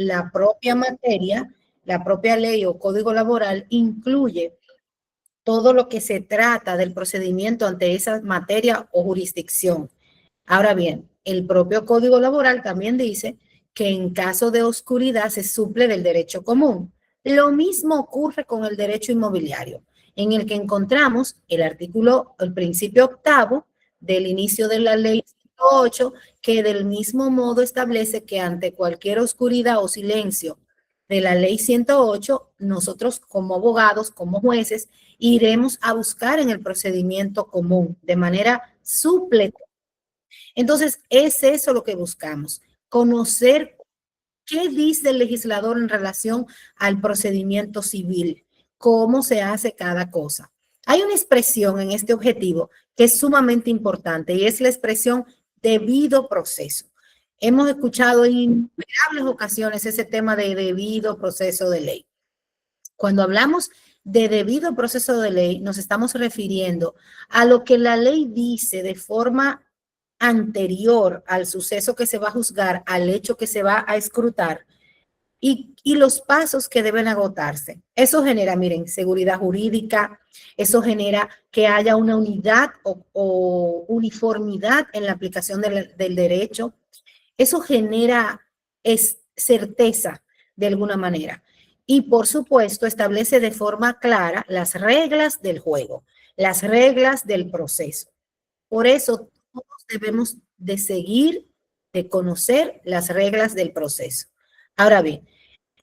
la propia materia, la propia ley o código laboral incluye todo lo que se trata del procedimiento ante esa materia o jurisdicción. Ahora bien, el propio código laboral también dice que en caso de oscuridad se suple del derecho común. Lo mismo ocurre con el derecho inmobiliario, en el que encontramos el principio octavo del inicio de la ley 108, que del mismo modo establece que ante cualquier oscuridad o silencio de la ley 108, nosotros como abogados, como jueces, iremos a buscar en el procedimiento común de manera supletoria. Entonces, es eso lo que buscamos, conocer qué dice el legislador en relación al procedimiento civil, cómo se hace cada cosa. Hay una expresión en este objetivo que es sumamente importante y es la expresión debido proceso. Hemos escuchado en innumerables ocasiones ese tema de debido proceso de ley. Cuando hablamos de debido proceso de ley, nos estamos refiriendo a lo que la ley dice de forma anterior al suceso que se va a juzgar, al hecho que se va a escrutar y los pasos que deben agotarse. Eso genera, miren, seguridad jurídica, eso genera que haya una unidad o uniformidad en la aplicación del derecho, eso genera certeza de alguna manera. Y por supuesto establece de forma clara las reglas del juego, las reglas del proceso. Por eso todos debemos de seguir, de conocer las reglas del proceso. Ahora bien,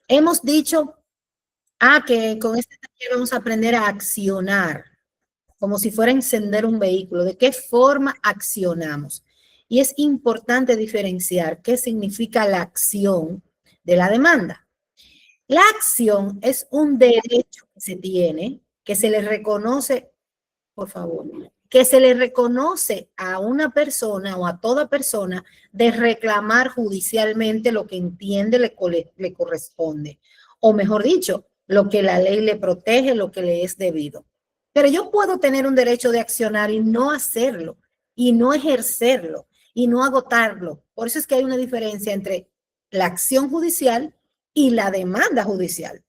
hemos dicho que con este taller vamos a aprender a accionar, como si fuera a encender un vehículo. ¿De qué forma accionamos? Y es importante diferenciar qué significa la acción de la demanda. La acción es un derecho que se tiene, que se le reconoce, por favor, que se le reconoce a una persona o a toda persona de reclamar judicialmente lo que entiende le corresponde. O mejor dicho, lo que la ley le protege, lo que le es debido. Pero yo puedo tener un derecho de accionar y no hacerlo, y no ejercerlo, y no agotarlo. Por eso es que hay una diferencia entre la acción judicial y la demanda judicial.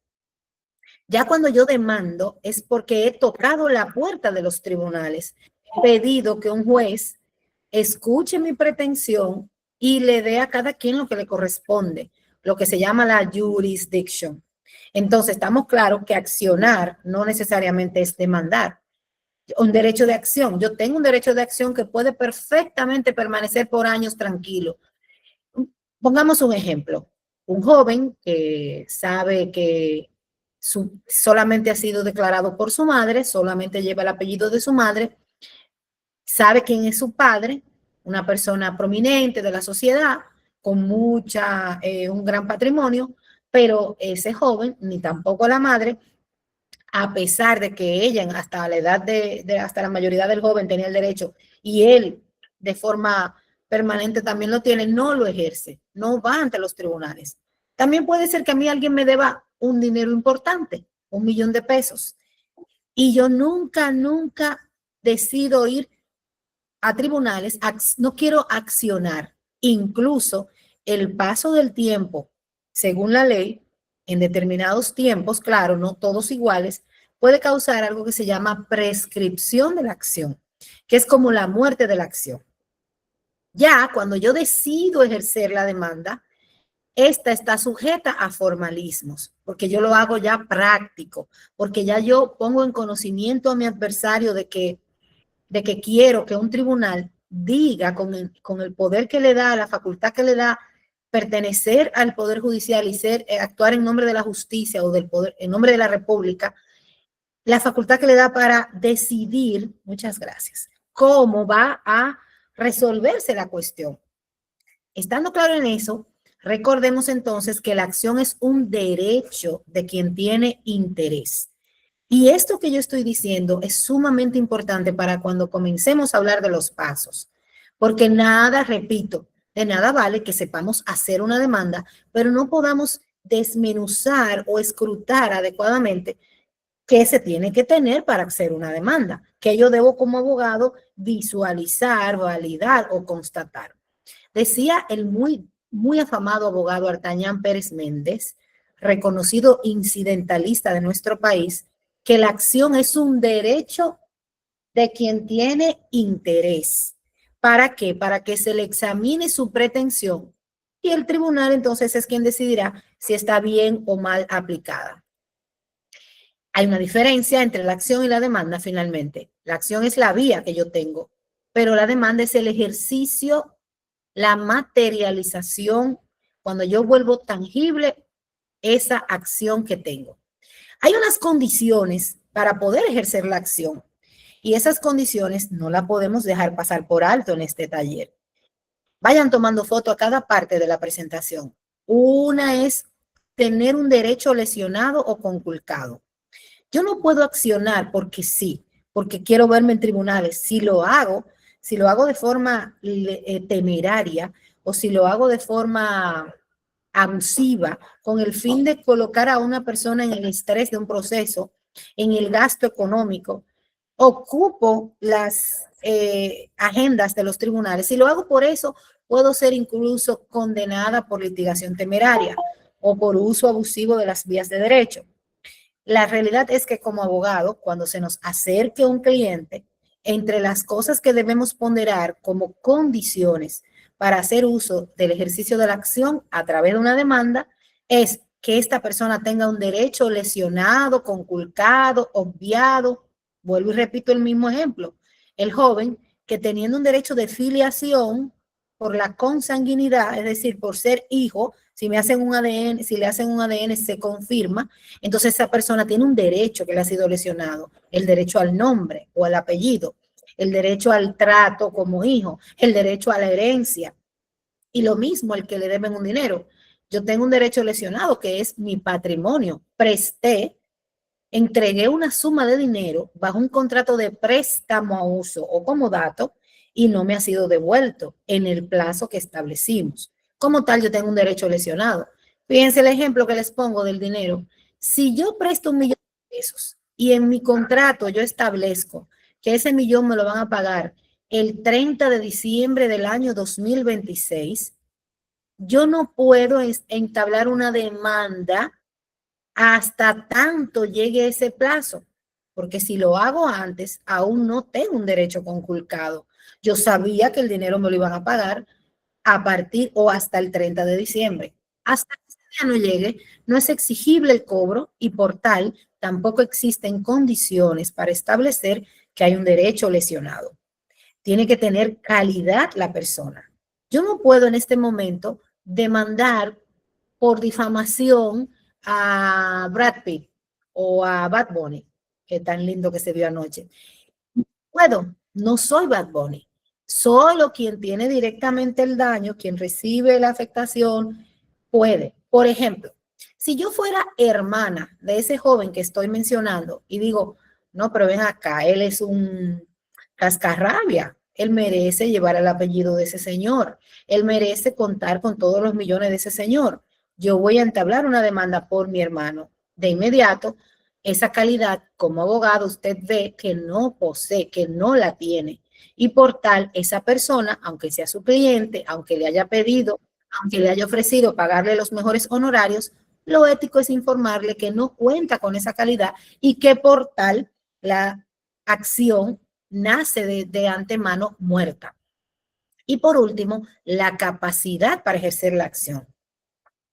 Ya cuando yo demando es porque he tocado la puerta de los tribunales, he pedido que un juez escuche mi pretensión y le dé a cada quien lo que le corresponde, lo que se llama la jurisdiction. Entonces, estamos claros que accionar no necesariamente es demandar. Un derecho de acción. Yo tengo un derecho de acción que puede perfectamente permanecer por años tranquilo. Pongamos un ejemplo. Un joven que sabe que solamente ha sido declarado por su madre, solamente lleva el apellido de su madre, sabe quién es su padre, una persona prominente de la sociedad, con un gran patrimonio, pero ese joven, ni tampoco la madre, a pesar de que ella hasta la edad hasta la mayoría del joven tenía el derecho y él de forma permanente también lo tiene, no lo ejerce, no va ante los tribunales. También puede ser que a mí alguien me deba un dinero importante, 1,000,000 de pesos, y yo nunca decido ir a tribunales, no quiero accionar. Incluso el paso del tiempo, según la ley, en determinados tiempos, claro, no todos iguales, puede causar algo que se llama prescripción de la acción, que es como la muerte de la acción. Ya cuando yo decido ejercer la demanda, esta está sujeta a formalismos, porque yo lo hago ya práctico, porque ya yo pongo en conocimiento a mi adversario de que quiero que un tribunal diga con el poder que le da, la facultad que le da, pertenecer al Poder Judicial y actuar en nombre de la justicia o del poder, en nombre de la República, la facultad que le da para decidir, muchas gracias, cómo va a resolverse la cuestión. Estando claro en eso, recordemos entonces que la acción es un derecho de quien tiene interés. Y esto que yo estoy diciendo es sumamente importante para cuando comencemos a hablar de los pasos, porque nada, repito, de nada vale que sepamos hacer una demanda, pero no podamos desmenuzar o escrutar adecuadamente qué se tiene que tener para hacer una demanda, que yo debo como abogado visualizar, validar o constatar. Decía el muy muy afamado abogado Artañán Pérez Méndez, reconocido incidentalista de nuestro país, que la acción es un derecho de quien tiene interés. ¿Para qué? Para que se le examine su pretensión y el tribunal entonces es quien decidirá si está bien o mal aplicada. Hay una diferencia entre la acción y la demanda finalmente. La acción es la vía que yo tengo, pero la demanda es el ejercicio, la materialización, cuando yo vuelvo tangible esa acción que tengo. Hay unas condiciones para poder ejercer la acción y esas condiciones no las podemos dejar pasar por alto en este taller. Vayan tomando foto a cada parte de la presentación. Una es tener un derecho lesionado o conculcado. Yo no puedo accionar porque sí, porque quiero verme en tribunales. Si lo hago de forma temeraria o si lo hago de forma abusiva con el fin de colocar a una persona en el estrés de un proceso, en el gasto económico, ocupo las agendas de los tribunales. Si lo hago por eso, puedo ser incluso condenada por litigación temeraria o por uso abusivo de las vías de derecho. La realidad es que como abogado, cuando se nos acerque un cliente, entre las cosas que debemos ponderar como condiciones para hacer uso del ejercicio de la acción a través de una demanda, es que esta persona tenga un derecho lesionado, conculcado, obviado. Vuelvo y repito el mismo ejemplo. El joven que teniendo un derecho de filiación por la consanguinidad, es decir, por ser hijo, si me hacen un ADN, si le hacen un ADN se confirma, entonces esa persona tiene un derecho que le ha sido lesionado, el derecho al nombre o al apellido, el derecho al trato como hijo, el derecho a la herencia y lo mismo el que le deben un dinero. Yo tengo un derecho lesionado que es mi patrimonio. Presté, entregué una suma de dinero bajo un contrato de préstamo a uso o como dato y no me ha sido devuelto en el plazo que establecimos. Como tal, yo tengo un derecho lesionado. Fíjense el ejemplo que les pongo del dinero. Si yo presto 1.000.000 de pesos y en mi contrato yo establezco que ese millón me lo van a pagar el 30 de diciembre del año 2026, yo no puedo entablar una demanda hasta tanto llegue ese plazo, porque si lo hago antes, aún no tengo un derecho conculcado. Yo sabía que el dinero me lo iban a pagar a partir o hasta el 30 de diciembre. Hasta que ese día no llegue, no es exigible el cobro y por tal, tampoco existen condiciones para establecer que hay un derecho lesionado. Tiene que tener calidad la persona. Yo no puedo en este momento demandar por difamación a Brad Pitt o a Bad Bunny, que tan lindo que se vio anoche. Puedo, no soy Bad Bunny. Solo quien tiene directamente el daño, quien recibe la afectación, puede. Por ejemplo, si yo fuera hermana de ese joven que estoy mencionando y digo, no, pero ven acá, él es un cascarrabia, él merece llevar el apellido de ese señor, él merece contar con todos los millones de ese señor. Yo voy a entablar una demanda por mi hermano. De inmediato, esa calidad como abogado usted ve que no posee, que no la tiene. Y por tal, esa persona, aunque sea su cliente, aunque le haya pedido, aunque le haya ofrecido pagarle los mejores honorarios, lo ético es informarle que no cuenta con esa calidad y que por tal la acción nace de antemano muerta. Y por último, la capacidad para ejercer la acción.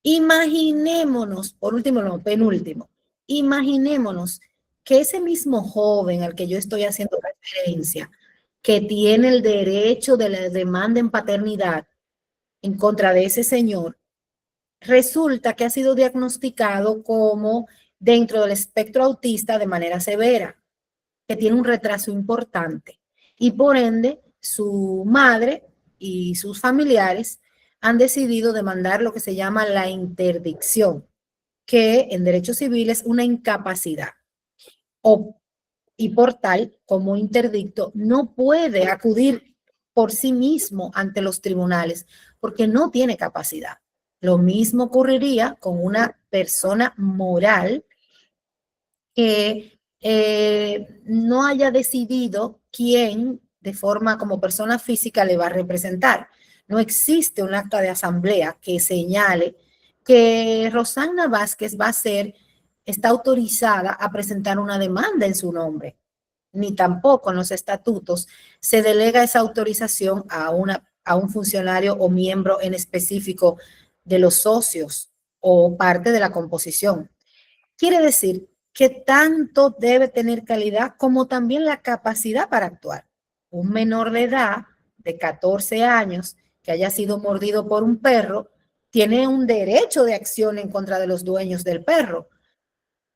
Imaginémonos, por último, no, penúltimo, imaginémonos que ese mismo joven al que yo estoy haciendo referencia, que tiene el derecho de la demanda en paternidad en contra de ese señor, resulta que ha sido diagnosticado como dentro del espectro autista de manera severa, que tiene un retraso importante y por ende su madre y sus familiares han decidido demandar lo que se llama la interdicción, que en derecho civil es una incapacidad. Y por tal, como interdicto, no puede acudir por sí mismo ante los tribunales porque no tiene capacidad. Lo mismo ocurriría con una persona moral que no haya decidido quién de forma como persona física le va a representar. No existe un acta de asamblea que señale que Rosana Vázquez está autorizada a presentar una demanda en su nombre, ni tampoco en los estatutos se delega esa autorización a un funcionario o miembro en específico de los socios o parte de la composición. Quiere decir que tanto debe tener calidad como también la capacidad para actuar. Un menor de edad de 14 años que haya sido mordido por un perro tiene un derecho de acción en contra de los dueños del perro,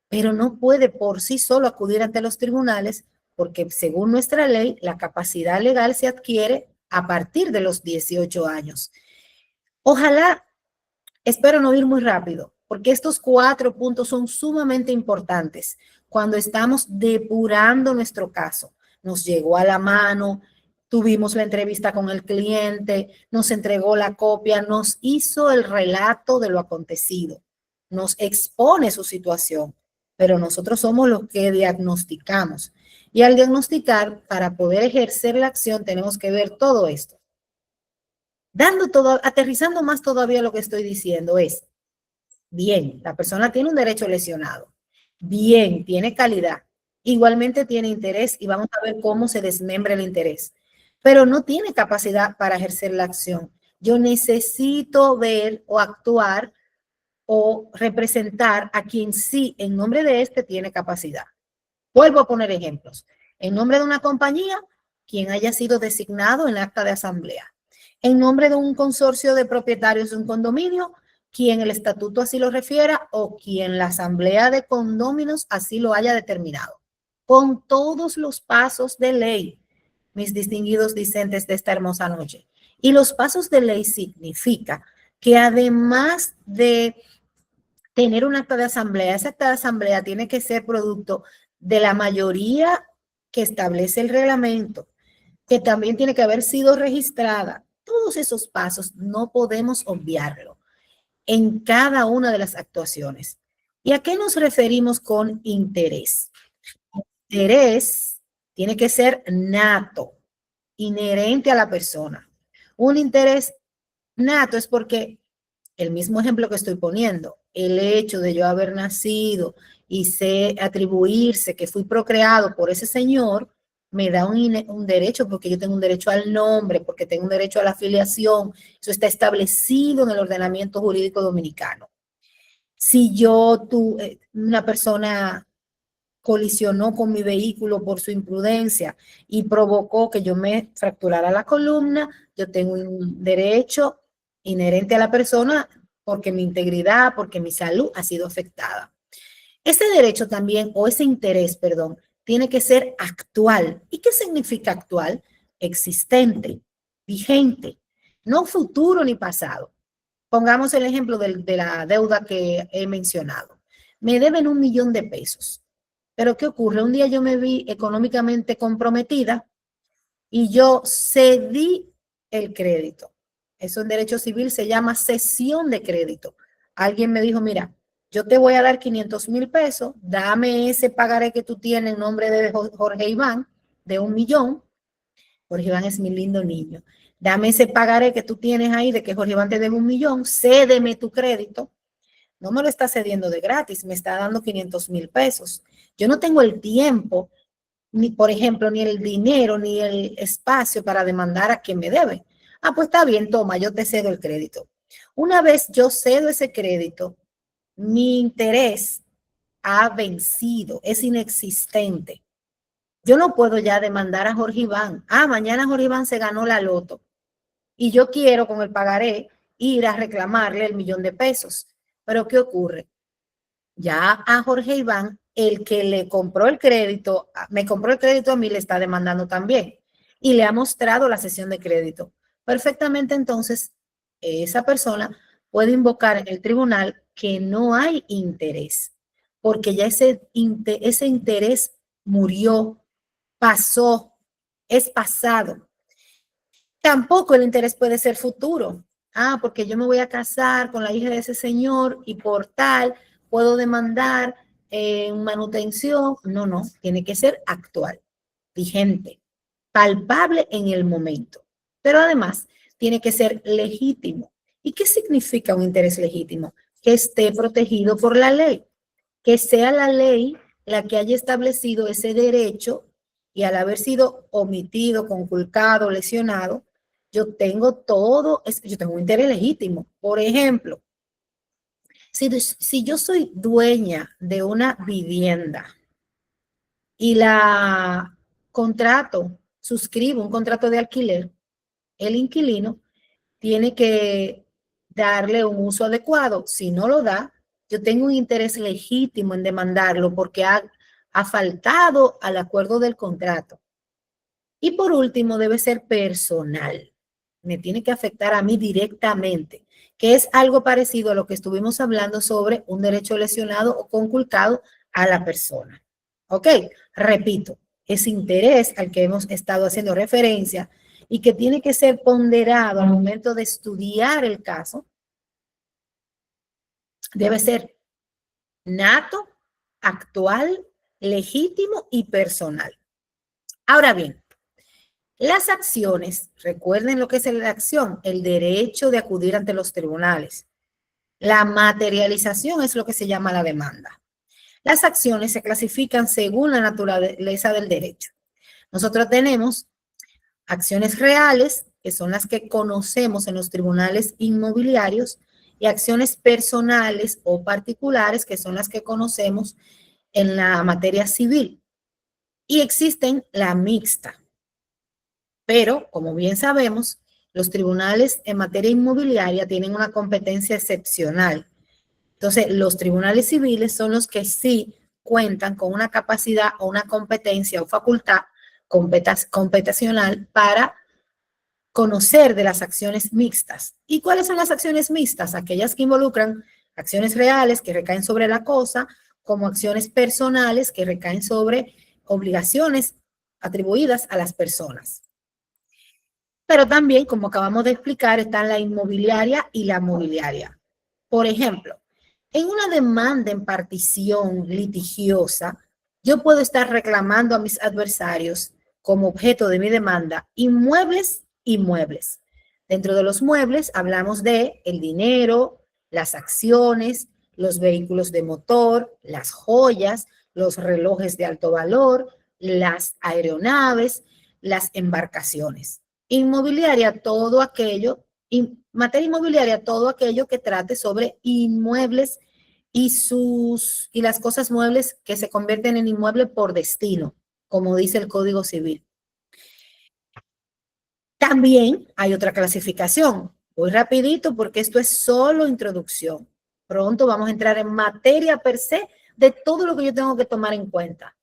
pero no puede por sí solo acudir ante los tribunales porque según nuestra ley, la capacidad legal se adquiere a partir de los 18 años. Ojalá, espero no ir muy rápido, porque estos 4 puntos son sumamente importantes cuando estamos depurando nuestro caso. Nos llegó a la mano, tuvimos la entrevista con el cliente, nos entregó la copia, nos hizo el relato de lo acontecido, nos expone su situación, pero nosotros somos los que diagnosticamos. Y al diagnosticar, para poder ejercer la acción, tenemos que ver todo esto. Aterrizando más todavía lo que estoy diciendo es, bien, la persona tiene un derecho lesionado, bien, tiene calidad, igualmente tiene interés y vamos a ver cómo se desmembra el interés, pero no tiene capacidad para ejercer la acción. Yo necesito ver o actuar o representar a quien sí, en nombre de este, tiene capacidad. Vuelvo a poner ejemplos. En nombre de una compañía, quien haya sido designado en el acta de asamblea. En nombre de un consorcio de propietarios de un condominio, quien el estatuto así lo refiera o quien la asamblea de condóminos así lo haya determinado. Con todos los pasos de ley, mis distinguidos discentes de esta hermosa noche. Y los pasos de ley significa que además de tener un acta de asamblea, esa acta de asamblea tiene que ser producto de la mayoría que establece el reglamento, que también tiene que haber sido registrada. Todos esos pasos no podemos obviarlo en cada una de las actuaciones. ¿Y a qué nos referimos con interés? Interés tiene que ser nato, inherente a la persona. Un interés nato es porque el mismo ejemplo que estoy poniendo, el hecho de yo haber nacido y atribuirse que fui procreado por ese señor, me da un derecho, porque yo tengo un derecho al nombre, porque tengo un derecho a la afiliación. Eso está establecido en el ordenamiento jurídico dominicano. Si una persona colisionó con mi vehículo por su imprudencia y provocó que yo me fracturara la columna, yo tengo un derecho inherente a la persona porque mi integridad, porque mi salud ha sido afectada. Ese derecho también, o ese interés, perdón, tiene que ser actual. ¿Y qué significa actual? Existente, vigente, no futuro ni pasado. Pongamos el ejemplo de la deuda que he mencionado. Me deben 1.000.000 de pesos. Pero ¿qué ocurre? Un día yo me vi económicamente comprometida y yo cedí el crédito. Eso en derecho civil se llama cesión de crédito. Alguien me dijo, mira, yo te voy a dar 500.000 pesos, dame ese pagaré que tú tienes en nombre de Jorge Iván, de 1.000.000. Jorge Iván es mi lindo niño. Dame ese pagaré que tú tienes ahí de que Jorge Iván te debe 1.000.000, cédeme tu crédito. No me lo está cediendo de gratis, me está dando 500.000 pesos. Yo no tengo el tiempo, ni por ejemplo, ni el dinero, ni el espacio para demandar a quien me debe. Ah, pues está bien, toma, yo te cedo el crédito. Una vez yo cedo ese crédito, mi interés ha vencido, es inexistente. Yo no puedo ya demandar a Jorge Iván. Ah, mañana Jorge Iván se ganó la loto y yo quiero con el pagaré ir a reclamarle el 1.000.000 de pesos. Pero ¿qué ocurre? Ya a Jorge Iván, el que le compró el crédito, me compró el crédito a mí, le está demandando también y le ha mostrado la cesión de crédito. Perfectamente, entonces, esa persona puede invocar en el tribunal que no hay interés, porque ya ese interés murió, pasó, es pasado. Tampoco el interés puede ser futuro. Ah, porque yo me voy a casar con la hija de ese señor y por tal puedo demandar manutención. No, no, tiene que ser actual, vigente, palpable en el momento. Pero además, tiene que ser legítimo. ¿Y qué significa un interés legítimo? Que esté protegido por la ley, que sea la ley la que haya establecido ese derecho y al haber sido omitido, conculcado, lesionado, yo tengo un interés legítimo. Por ejemplo, si yo soy dueña de una vivienda y la contrato, suscribo un contrato de alquiler, el inquilino tiene que darle un uso adecuado. Si no lo da, yo tengo un interés legítimo en demandarlo porque ha faltado al acuerdo del contrato. Y por último, debe ser personal. Me tiene que afectar a mí directamente, que es algo parecido a lo que estuvimos hablando sobre un derecho lesionado o conculcado a la persona. ¿Ok? Repito, ese interés al que hemos estado haciendo referencia y que tiene que ser ponderado al momento de estudiar el caso, debe ser nato, actual, legítimo y personal. Ahora bien, las acciones, recuerden lo que es la acción, el derecho de acudir ante los tribunales. La materialización es lo que se llama la demanda. Las acciones se clasifican según la naturaleza del derecho. Nosotros tenemos acciones reales, que son las que conocemos en los tribunales inmobiliarios, y acciones personales o particulares, que son las que conocemos en la materia civil. Y existen la mixta. Pero, como bien sabemos, los tribunales en materia inmobiliaria tienen una competencia excepcional. Entonces, los tribunales civiles son los que sí cuentan con una capacidad o una competencia o facultad computacional para conocer de las acciones mixtas. ¿Y cuáles son las acciones mixtas? Aquellas que involucran acciones reales que recaen sobre la cosa, como acciones personales que recaen sobre obligaciones atribuidas a las personas. Pero también, como acabamos de explicar, están la inmobiliaria y la mobiliaria. Por ejemplo, en una demanda en partición litigiosa, yo puedo estar reclamando a mis adversarios como objeto de mi demanda inmuebles y muebles. Dentro de los muebles hablamos de el dinero, las acciones, los vehículos de motor, las joyas, los relojes de alto valor, las aeronaves, las embarcaciones. Inmobiliaria, todo aquello, materia inmobiliaria, todo aquello que trate sobre inmuebles y las cosas muebles que se convierten en inmueble por destino, como dice el Código Civil. También hay otra clasificación. Voy rapidito porque esto es solo introducción. Pronto vamos a entrar en materia per se de todo lo que yo tengo que tomar en cuenta.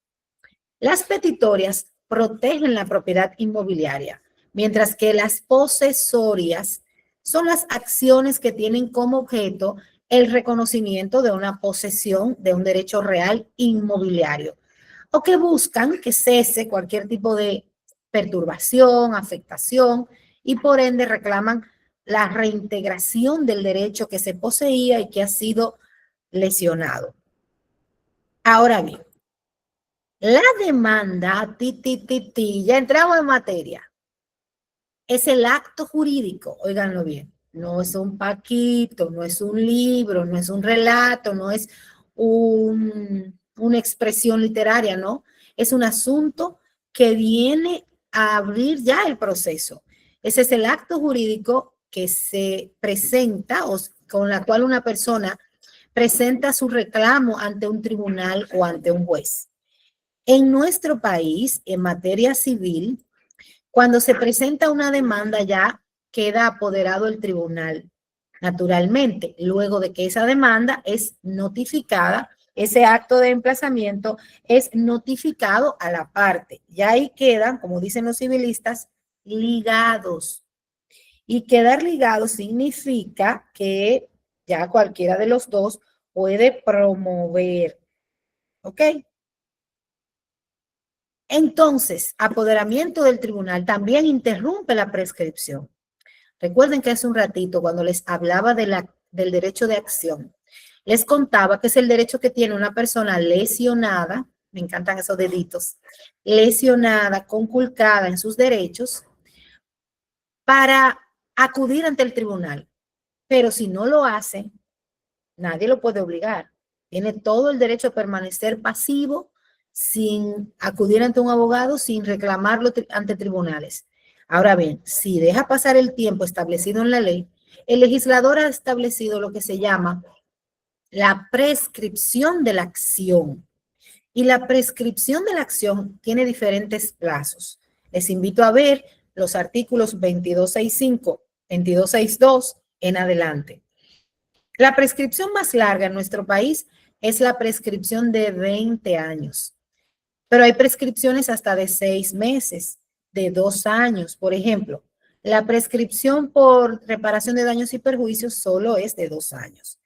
Las petitorias protegen la propiedad inmobiliaria, mientras que las posesorias son las acciones que tienen como objeto el reconocimiento de una posesión de un derecho real inmobiliario o que buscan que cese cualquier tipo de perturbación, afectación y por ende reclaman la reintegración del derecho que se poseía y que ha sido lesionado. Ahora bien, la demanda, ya entramos en materia, es el acto jurídico, óiganlo bien, no es un paquito, no es un libro, no es un relato, no es una expresión literaria, no, es un asunto que viene a abrir ya el proceso. Ese es el acto jurídico que se presenta o con la cual una persona presenta su reclamo ante un tribunal o ante un juez. En nuestro país, en materia civil, cuando se presenta una demanda ya queda apoderado el tribunal, naturalmente, luego de que esa demanda es notificada, ese acto de emplazamiento es notificado a la parte. Ya ahí quedan, como dicen los civilistas, ligados. Y quedar ligado significa que ya cualquiera de los dos puede promover. ¿Ok? Entonces, apoderamiento del tribunal también interrumpe la prescripción. Recuerden que hace un ratito, cuando les hablaba del derecho de acción, les contaba que es el derecho que tiene una persona lesionada, me encantan esos deditos, lesionada, conculcada en sus derechos, para acudir ante el tribunal. Pero si no lo hace, nadie lo puede obligar. Tiene todo el derecho a permanecer pasivo sin acudir ante un abogado, sin reclamarlo ante tribunales. Ahora bien, si deja pasar el tiempo establecido en la ley, el legislador ha establecido lo que se llama la prescripción de la acción. Y la prescripción de la acción tiene diferentes plazos. Les invito a ver los artículos 2265, 2262 en adelante. La prescripción más larga en nuestro país es la prescripción de 20 años, pero hay prescripciones hasta de 6 meses, de 2 años. Por ejemplo, la prescripción por reparación de daños y perjuicios solo es de 2 años.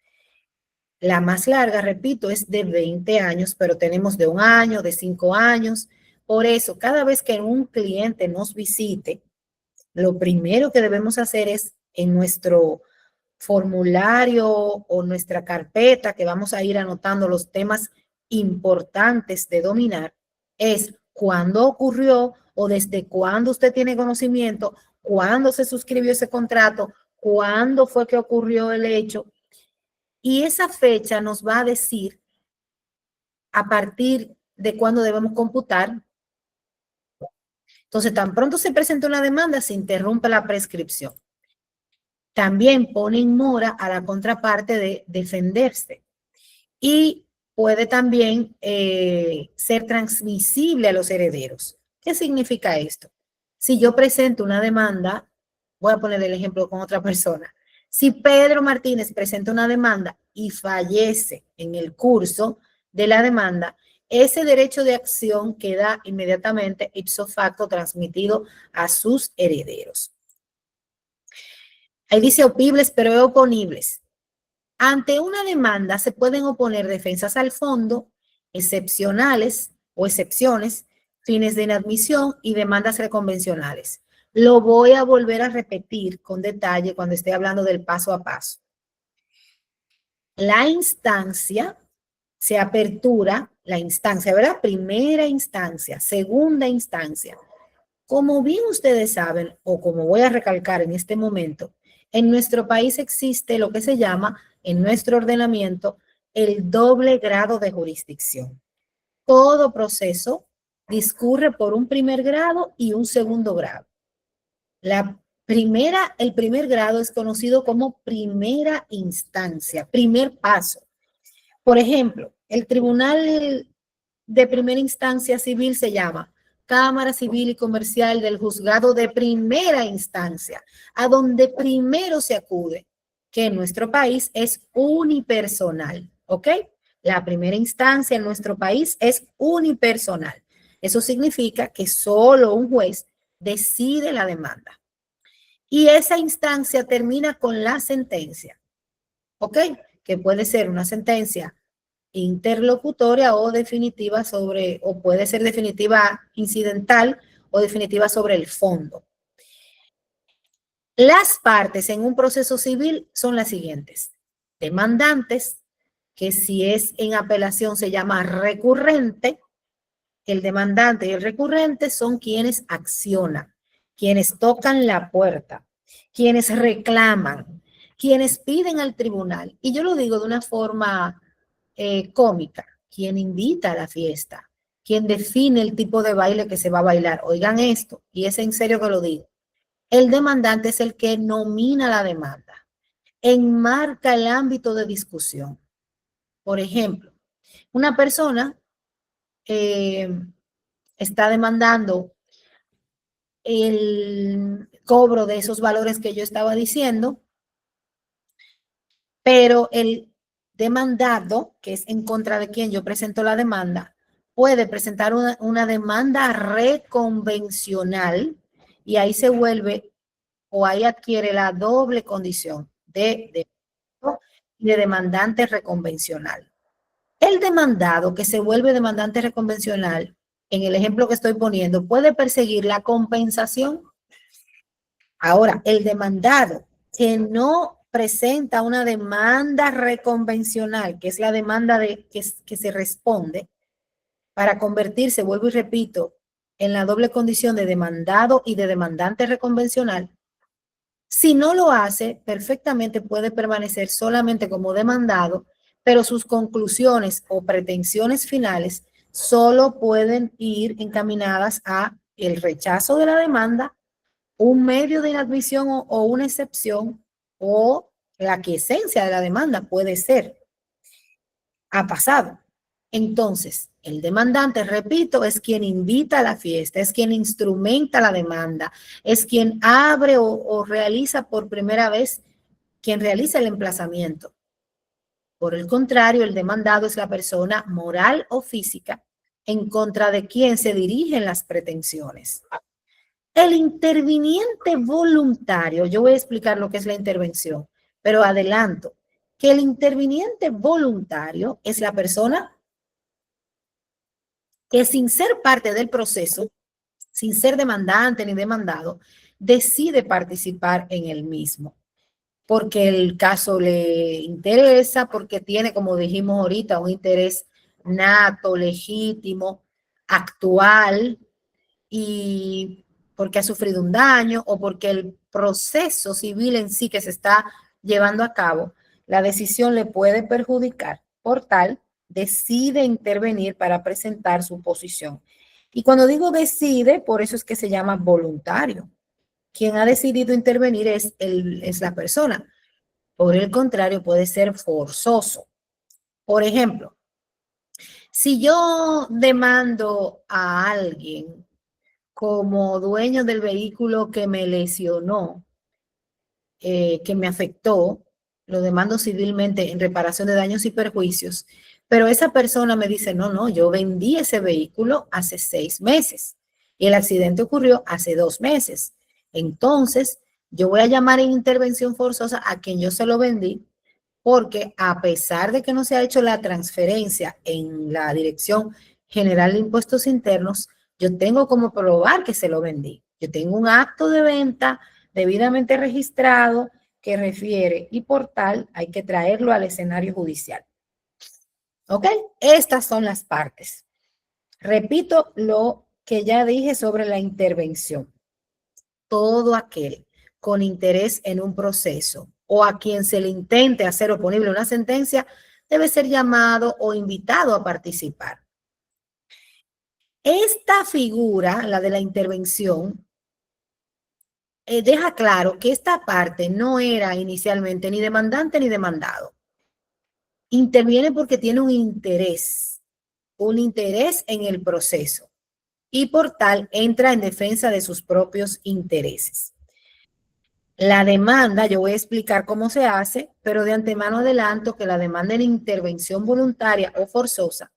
La más larga, repito, es de 20 años, pero tenemos de 1 año, de 5 años. Por eso, cada vez que un cliente nos visite, lo primero que debemos hacer es en nuestro formulario o nuestra carpeta que vamos a ir anotando los temas importantes de dominar, es cuándo ocurrió o desde cuándo usted tiene conocimiento, cuándo se suscribió ese contrato, cuándo fue que ocurrió el hecho. Y esa fecha nos va a decir a partir de cuándo debemos computar. Entonces, tan pronto se presenta una demanda, se interrumpe la prescripción. También pone en mora a la contraparte de defenderse y puede también ser transmisible a los herederos. ¿Qué significa esto? Si yo presento una demanda, voy a poner el ejemplo con otra persona. Si Pedro Martínez presenta una demanda y fallece en el curso de la demanda, ese derecho de acción queda inmediatamente ipso facto transmitido a sus herederos. Ahí dice opibles, pero es oponibles. Ante una demanda se pueden oponer defensas al fondo, excepcionales o excepciones, fines de inadmisión y demandas reconvencionales. Lo voy a volver a repetir con detalle cuando esté hablando del paso a paso. La instancia se apertura, la instancia, ¿verdad? Primera instancia, segunda instancia. Como bien ustedes saben, o como voy a recalcar en este momento, en nuestro país existe lo que se llama, en nuestro ordenamiento, el doble grado de jurisdicción. Todo proceso discurre por un primer grado y un segundo grado. El primer grado es conocido como primera instancia, primer paso. Por ejemplo, el tribunal de primera instancia civil se llama Cámara Civil y Comercial del Juzgado de Primera Instancia, a donde primero se acude, que en nuestro país es unipersonal, ¿ok? La primera instancia en nuestro país es unipersonal. Eso significa que solo un juez decide la demanda. Y esa instancia termina con la sentencia, ¿ok? Que puede ser una sentencia interlocutoria o definitiva o puede ser definitiva incidental o definitiva sobre el fondo. Las partes en un proceso civil son las siguientes. Demandantes, que si es en apelación se llama recurrente. El demandante y el recurrente son quienes accionan, quienes tocan la puerta, quienes reclaman, quienes piden al tribunal. Y yo lo digo de una forma cómica, quien invita a la fiesta, quien define el tipo de baile que se va a bailar. Oigan esto, y es en serio que lo digo. El demandante es el que nomina la demanda, enmarca el ámbito de discusión. Por ejemplo, una persona está demandando el cobro de esos valores que yo estaba diciendo, pero el demandado, que es en contra de quien yo presento la demanda, puede presentar una demanda reconvencional y ahí se vuelve o ahí adquiere la doble condición de demandante reconvencional. El demandado que se vuelve demandante reconvencional, en el ejemplo que estoy poniendo, puede perseguir la compensación. Ahora, el demandado que no presenta una demanda reconvencional, que es la demanda que se responde, para convertirse, vuelvo y repito, en la doble condición de demandado y de demandante reconvencional, Si no lo hace, perfectamente puede permanecer solamente como demandado, pero sus conclusiones o pretensiones finales solo pueden ir encaminadas a el rechazo de la demanda, un medio de inadmisión o una excepción, o la quiesencia de la demanda puede ser. Ha pasado. Entonces, el demandante, repito, es quien invita a la fiesta, es quien instrumenta la demanda, es quien abre o realiza por primera vez, quien realiza el emplazamiento. Por el contrario, el demandado es la persona moral o física en contra de quien se dirigen las pretensiones. El interviniente voluntario, yo voy a explicar lo que es la intervención, pero adelanto que el interviniente voluntario es la persona que sin ser parte del proceso, sin ser demandante ni demandado, decide participar en el mismo, porque el caso le interesa, porque tiene, como dijimos ahorita, un interés nato, legítimo, actual, y porque ha sufrido un daño o porque el proceso civil en sí que se está llevando a cabo, la decisión le puede perjudicar. Por tal, decide intervenir para presentar su posición. Y cuando digo decide, por eso es que se llama voluntario. Quien ha decidido intervenir es la persona. Por el contrario, puede ser forzoso. Por ejemplo, si yo demando a alguien como dueño del vehículo que me lesionó, que me afectó, lo demando civilmente en reparación de daños y perjuicios, pero esa persona me dice, no, no, yo vendí ese vehículo hace 6 meses y el accidente ocurrió hace 2 meses. Entonces, yo voy a llamar en intervención forzosa a quien yo se lo vendí, porque a pesar de que no se ha hecho la transferencia en la Dirección General de Impuestos Internos, yo tengo como probar que se lo vendí. Yo tengo un acto de venta debidamente registrado que refiere y por tal hay que traerlo al escenario judicial. ¿Ok? Estas son las partes. Repito lo que ya dije sobre la intervención. Todo aquel con interés en un proceso o a quien se le intente hacer oponible una sentencia debe ser llamado o invitado a participar. Esta figura, la de la intervención, deja claro que esta parte no era inicialmente ni demandante ni demandado. Interviene porque tiene un interés en el proceso y por tal entra en defensa de sus propios intereses. La demanda, yo voy a explicar cómo se hace, pero de antemano adelanto que la demanda en intervención voluntaria o forzosa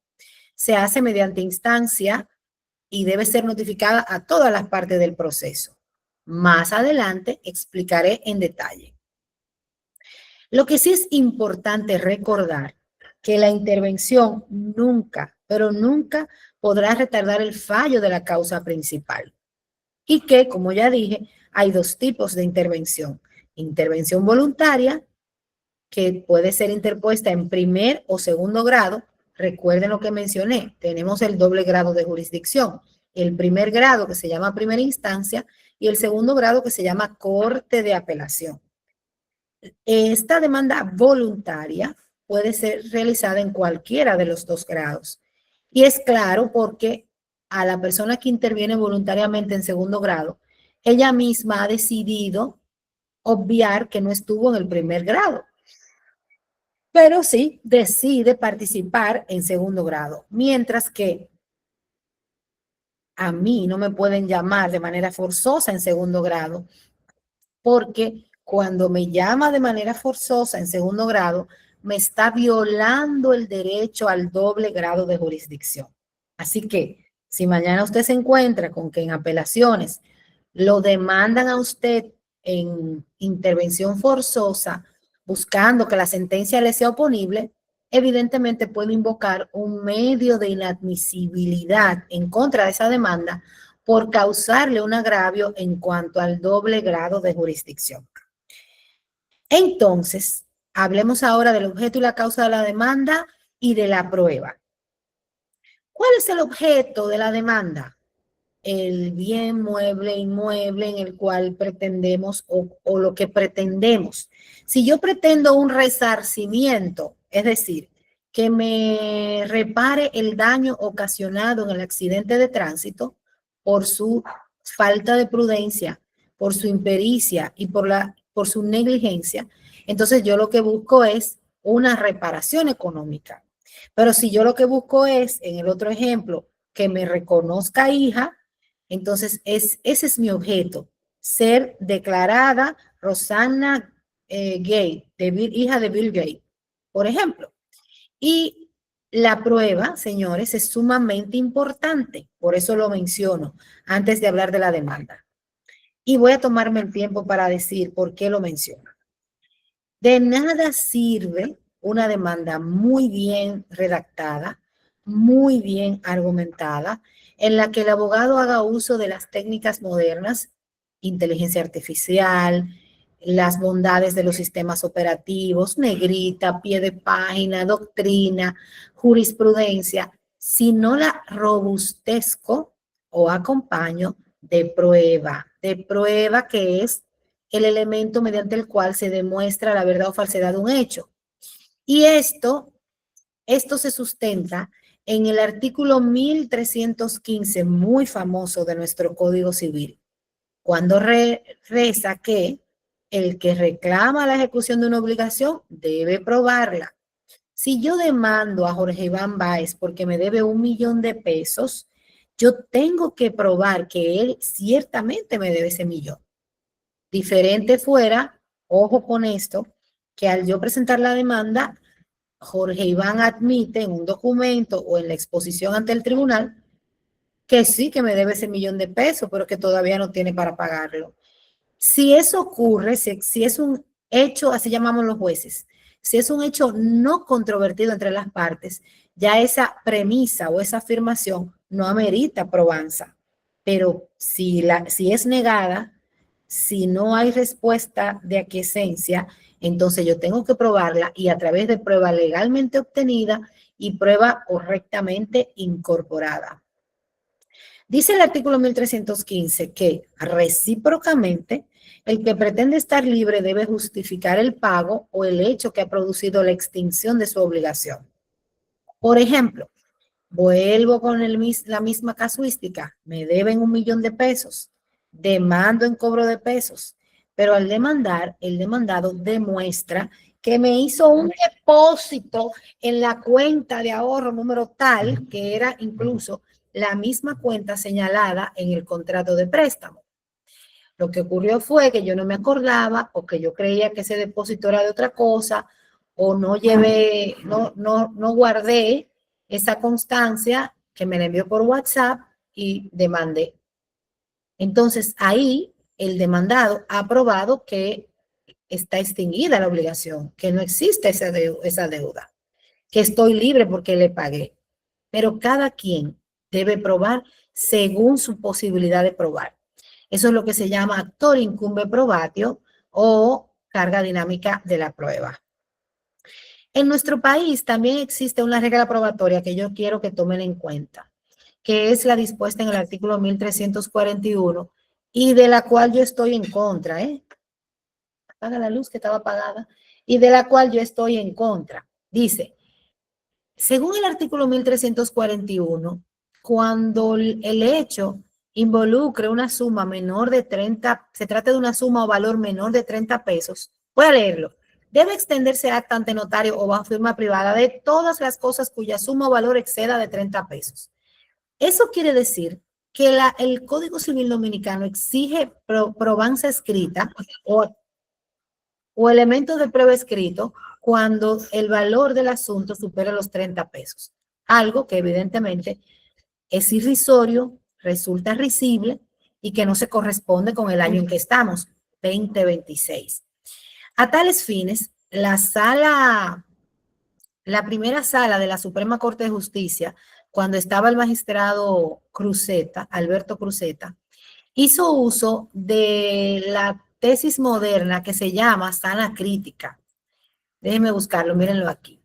se hace mediante instancia y debe ser notificada a todas las partes del proceso. Más adelante explicaré en detalle. Lo que sí es importante recordar que la intervención nunca, pero nunca podrá retardar el fallo de la causa principal. Y que, como ya dije, hay 2 tipos de intervención. Intervención voluntaria, que puede ser interpuesta en primer o segundo grado. Recuerden lo que mencioné, tenemos el doble grado de jurisdicción. El primer grado que se llama primera instancia y el segundo grado que se llama corte de apelación. Esta demanda voluntaria puede ser realizada en cualquiera de los 2 grados. Y es claro porque a la persona que interviene voluntariamente en segundo grado, ella misma ha decidido obviar que no estuvo en el primer grado, pero sí decide participar en segundo grado, mientras que a mí no me pueden llamar de manera forzosa en segundo grado, porque cuando me llama de manera forzosa en segundo grado, me está violando el derecho al doble grado de jurisdicción. Así que si mañana usted se encuentra con que en apelaciones lo demandan a usted en intervención forzosa, buscando que la sentencia le sea oponible, evidentemente puede invocar un medio de inadmisibilidad en contra de esa demanda por causarle un agravio en cuanto al doble grado de jurisdicción. Entonces, hablemos ahora del objeto y la causa de la demanda y de la prueba. ¿Cuál es el objeto de la demanda? el bien mueble, inmueble en el cual pretendemos o lo que pretendemos. Si yo pretendo un resarcimiento, es decir, que me repare el daño ocasionado en el accidente de tránsito por su falta de prudencia, por su impericia y por su negligencia, entonces yo lo que busco es una reparación económica. Pero si yo lo que busco es, en el otro ejemplo, que me reconozca hija, entonces ese es mi objeto, ser declarada Rosanna Gay, hija de Bill Gates, por ejemplo. Y la prueba, señores, es sumamente importante, por eso lo menciono antes de hablar de la demanda. Y voy a tomarme el tiempo para decir por qué lo menciono. De nada sirve una demanda muy bien redactada, muy bien argumentada, en la que el abogado haga uso de las técnicas modernas, inteligencia artificial, las bondades de los sistemas operativos, negrita, pie de página, doctrina, jurisprudencia, si no la robustezco o acompaño de prueba que es el elemento mediante el cual se demuestra la verdad o falsedad de un hecho. Y esto se sustenta en el artículo 1315, muy famoso de nuestro Código Civil, cuando reza que el que reclama la ejecución de una obligación debe probarla. Si yo demando a Jorge Iván Báez porque me debe 1 millón de pesos, yo tengo que probar que él ciertamente me debe ese millón. Diferente fuera, ojo con esto, que al yo presentar la demanda, Jorge Iván admite en un documento o en la exposición ante el tribunal que sí, que me debe ese 1 millón de pesos, pero que todavía no tiene para pagarlo. Si eso ocurre, si es un hecho, así llamamos los jueces, si es un hecho no controvertido entre las partes, ya esa premisa o esa afirmación no amerita probanza. Pero si es negada, si no hay respuesta de aquiescencia, entonces yo tengo que probarla y a través de prueba legalmente obtenida y prueba correctamente incorporada. Dice el artículo 1315 que recíprocamente el que pretende estar libre debe justificar el pago o el hecho que ha producido la extinción de su obligación. Por ejemplo, vuelvo con la misma casuística, me deben 1 millón de pesos, demando en cobro de pesos, pero al demandar, el demandado demuestra que me hizo un depósito en la cuenta de ahorro número tal, que era incluso la misma cuenta señalada en el contrato de préstamo. Lo que ocurrió fue que yo no me acordaba o que yo creía que ese depósito era de otra cosa o no guardé esa constancia que me la envió por WhatsApp y demandé. Entonces ahí el demandado ha probado que está extinguida la obligación, que no existe esa deuda, que estoy libre porque le pagué. Pero cada quien debe probar según su posibilidad de probar. Eso es lo que se llama actor incumbe probatio o carga dinámica de la prueba. En nuestro país también existe una regla probatoria que yo quiero que tomen en cuenta, que es la dispuesta en el artículo 1341 y de la cual yo estoy en contra, apaga la luz que estaba apagada, y de la cual yo estoy en contra. Dice, según el artículo 1341, cuando el hecho involucre una suma menor de 30, se trata de una suma o valor menor de 30 pesos, voy a leerlo. Debe extenderse acta ante notario o bajo firma privada de todas las cosas cuya suma o valor exceda de 30 pesos. Eso quiere decir que el Código Civil Dominicano exige probanza escrita o elementos de prueba escrito cuando el valor del asunto supera los 30 pesos. Algo que evidentemente es irrisorio, resulta risible y que no se corresponde con el año en que estamos, 2026. A tales fines, la primera sala de la Suprema Corte de Justicia, cuando estaba el magistrado Cruzeta, Alberto Cruzeta, hizo uso de la tesis moderna que se llama sana crítica. Déjenme buscarlo, mírenlo aquí.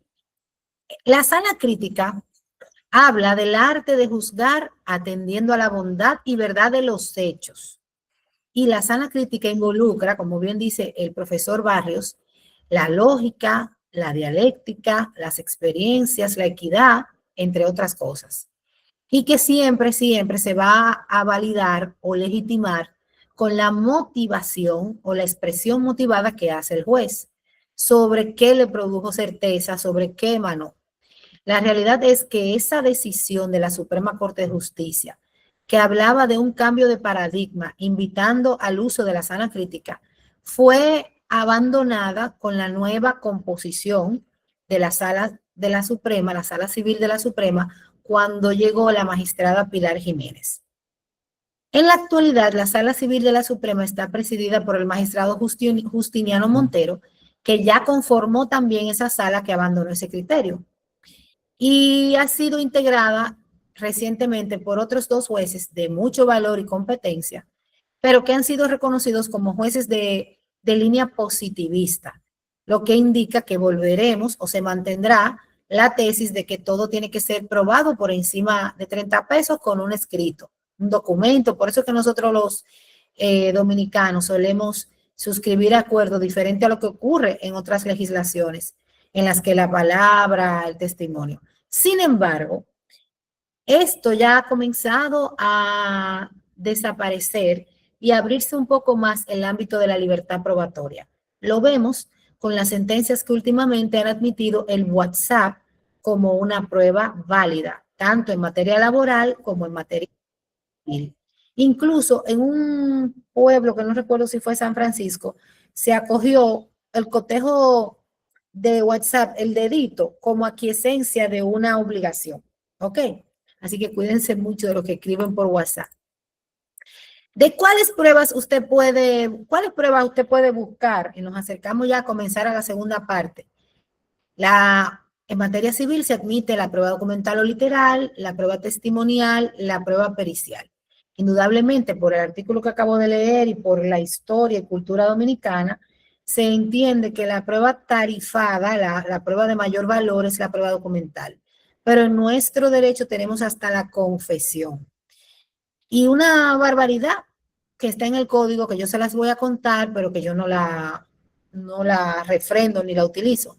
La sana crítica Habla del arte de juzgar atendiendo a la bondad y verdad de los hechos. Y la sana crítica involucra, como bien dice el profesor Barrios, la lógica, la dialéctica, las experiencias, la equidad, entre otras cosas. Y que siempre, siempre se va a validar o legitimar con la motivación o la expresión motivada que hace el juez sobre qué le produjo certeza, sobre qué emanó. La realidad es que esa decisión de la Suprema Corte de Justicia, que hablaba de un cambio de paradigma, invitando al uso de la sana crítica, fue abandonada con la nueva composición de la Sala de la Suprema, la Sala Civil de la Suprema, cuando llegó la magistrada Pilar Jiménez. En la actualidad, la Sala Civil de la Suprema está presidida por el magistrado Justiniano Montero, que ya conformó también esa sala que abandonó ese criterio y ha sido integrada recientemente por otros dos jueces de mucho valor y competencia, pero que han sido reconocidos como jueces de línea positivista, lo que indica que volveremos o se mantendrá la tesis de que todo tiene que ser probado por encima de 30 pesos con un escrito, un documento. Por eso es que nosotros los dominicanos solemos suscribir acuerdos diferente a lo que ocurre en otras legislaciones, en las que la palabra, el testimonio. Sin embargo, esto ya ha comenzado a desaparecer y abrirse un poco más el ámbito de la libertad probatoria. Lo vemos con las sentencias que últimamente han admitido el WhatsApp como una prueba válida, tanto en materia laboral como en materia civil. Incluso en un pueblo que no recuerdo si fue San Francisco, se acogió el cotejo de WhatsApp, el dedito, como aquiescencia de una obligación. ¿Ok? Así que cuídense mucho de lo que escriben por WhatsApp. ¿De cuáles pruebas usted puede buscar? Y nos acercamos ya a comenzar a la segunda parte. En materia civil se admite la prueba documental o literal, la prueba testimonial, la prueba pericial. Indudablemente, por el artículo que acabo de leer y por la historia y cultura dominicana, se entiende que la prueba tarifada, la prueba de mayor valor es la prueba documental. Pero en nuestro derecho tenemos hasta la confesión. Y una barbaridad que está en el código, que yo se las voy a contar, pero que yo no la refrendo ni la utilizo,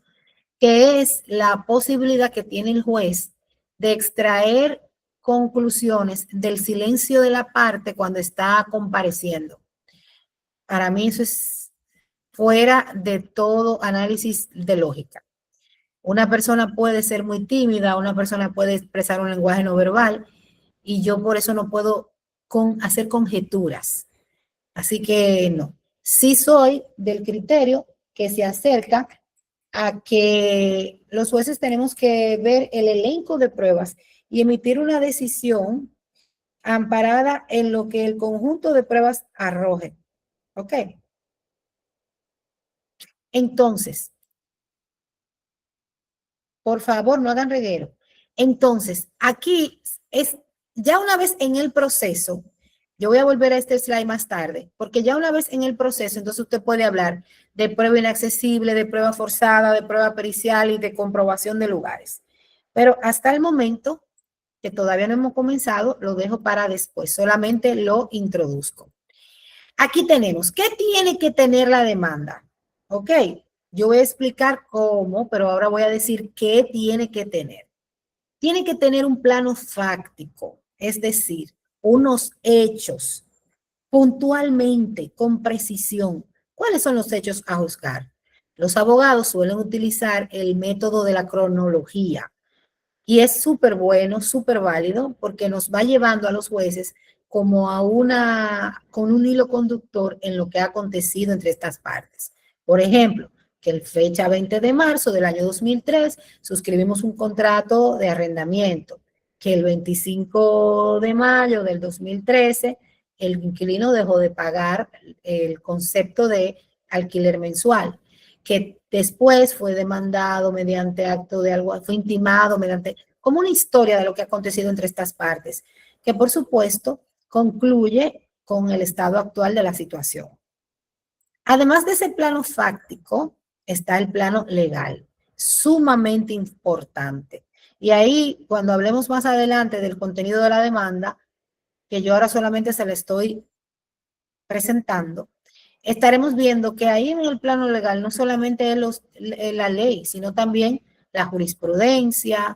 que es la posibilidad que tiene el juez de extraer conclusiones del silencio de la parte cuando está compareciendo. Para mí eso es fuera de todo análisis de lógica. Una persona puede ser muy tímida, una persona puede expresar un lenguaje no verbal y yo por eso no puedo hacer conjeturas. Así que no. Sí soy del criterio que se acerca a que los jueces tenemos que ver el elenco de pruebas y emitir una decisión amparada en lo que el conjunto de pruebas arroje. ¿Ok? Entonces, por favor, no hagan reguero. Entonces, aquí es, ya una vez en el proceso, yo voy a volver a este slide más tarde, porque ya una vez en el proceso, entonces usted puede hablar de prueba inaccesible, de prueba forzada, de prueba pericial y de comprobación de lugares. Pero hasta el momento, que todavía no hemos comenzado, lo dejo para después, solamente lo introduzco. Aquí tenemos, ¿qué tiene que tener la demanda? Ok, yo voy a explicar cómo, pero ahora voy a decir qué tiene que tener. Tiene que tener un plano fáctico, es decir, unos hechos puntualmente, con precisión. ¿Cuáles son los hechos a juzgar? Los abogados suelen utilizar el método de la cronología y es súper bueno, súper válido, porque nos va llevando a los jueces como con un hilo conductor en lo que ha acontecido entre estas partes. Por ejemplo, que el fecha 20 de marzo del año 2003 suscribimos un contrato de arrendamiento, que el 25 de mayo del 2013 el inquilino dejó de pagar el concepto de alquiler mensual, que después fue demandado mediante acto de algo, fue intimado mediante, como una historia de lo que ha acontecido entre estas partes, que por supuesto concluye con el estado actual de la situación. Además de ese plano fáctico, está el plano legal, sumamente importante. Y ahí, cuando hablemos más adelante del contenido de la demanda, que yo ahora solamente se la estoy presentando, estaremos viendo que ahí en el plano legal no solamente es la ley, sino también la jurisprudencia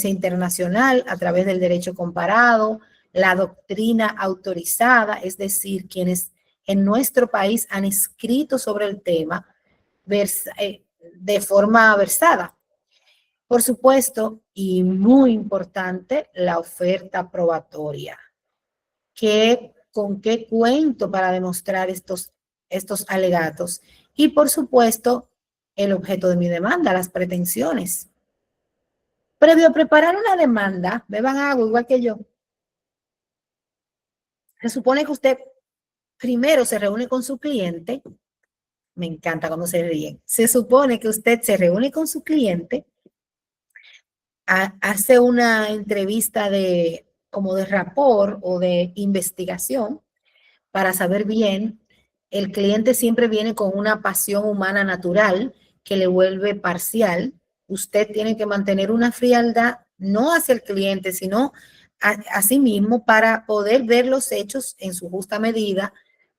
internacional a través del derecho comparado, la doctrina autorizada, es decir, quienes en nuestro país han escrito sobre el tema de forma versada. Por supuesto, y muy importante, la oferta probatoria. ¿Con qué cuento para demostrar estos alegatos? Y por supuesto, el objeto de mi demanda, las pretensiones. Previo a preparar una demanda, beban agua igual que yo. Se supone que usted primero se reúne con su cliente. Me encanta cuando se ríen. Se supone que usted se reúne con su cliente, hace una entrevista como de rapport o de investigación para saber bien. El cliente siempre viene con una pasión humana natural que le vuelve parcial. Usted tiene que mantener una frialdad, no hacia el cliente, sino a sí mismo, para poder ver los hechos en su justa medida,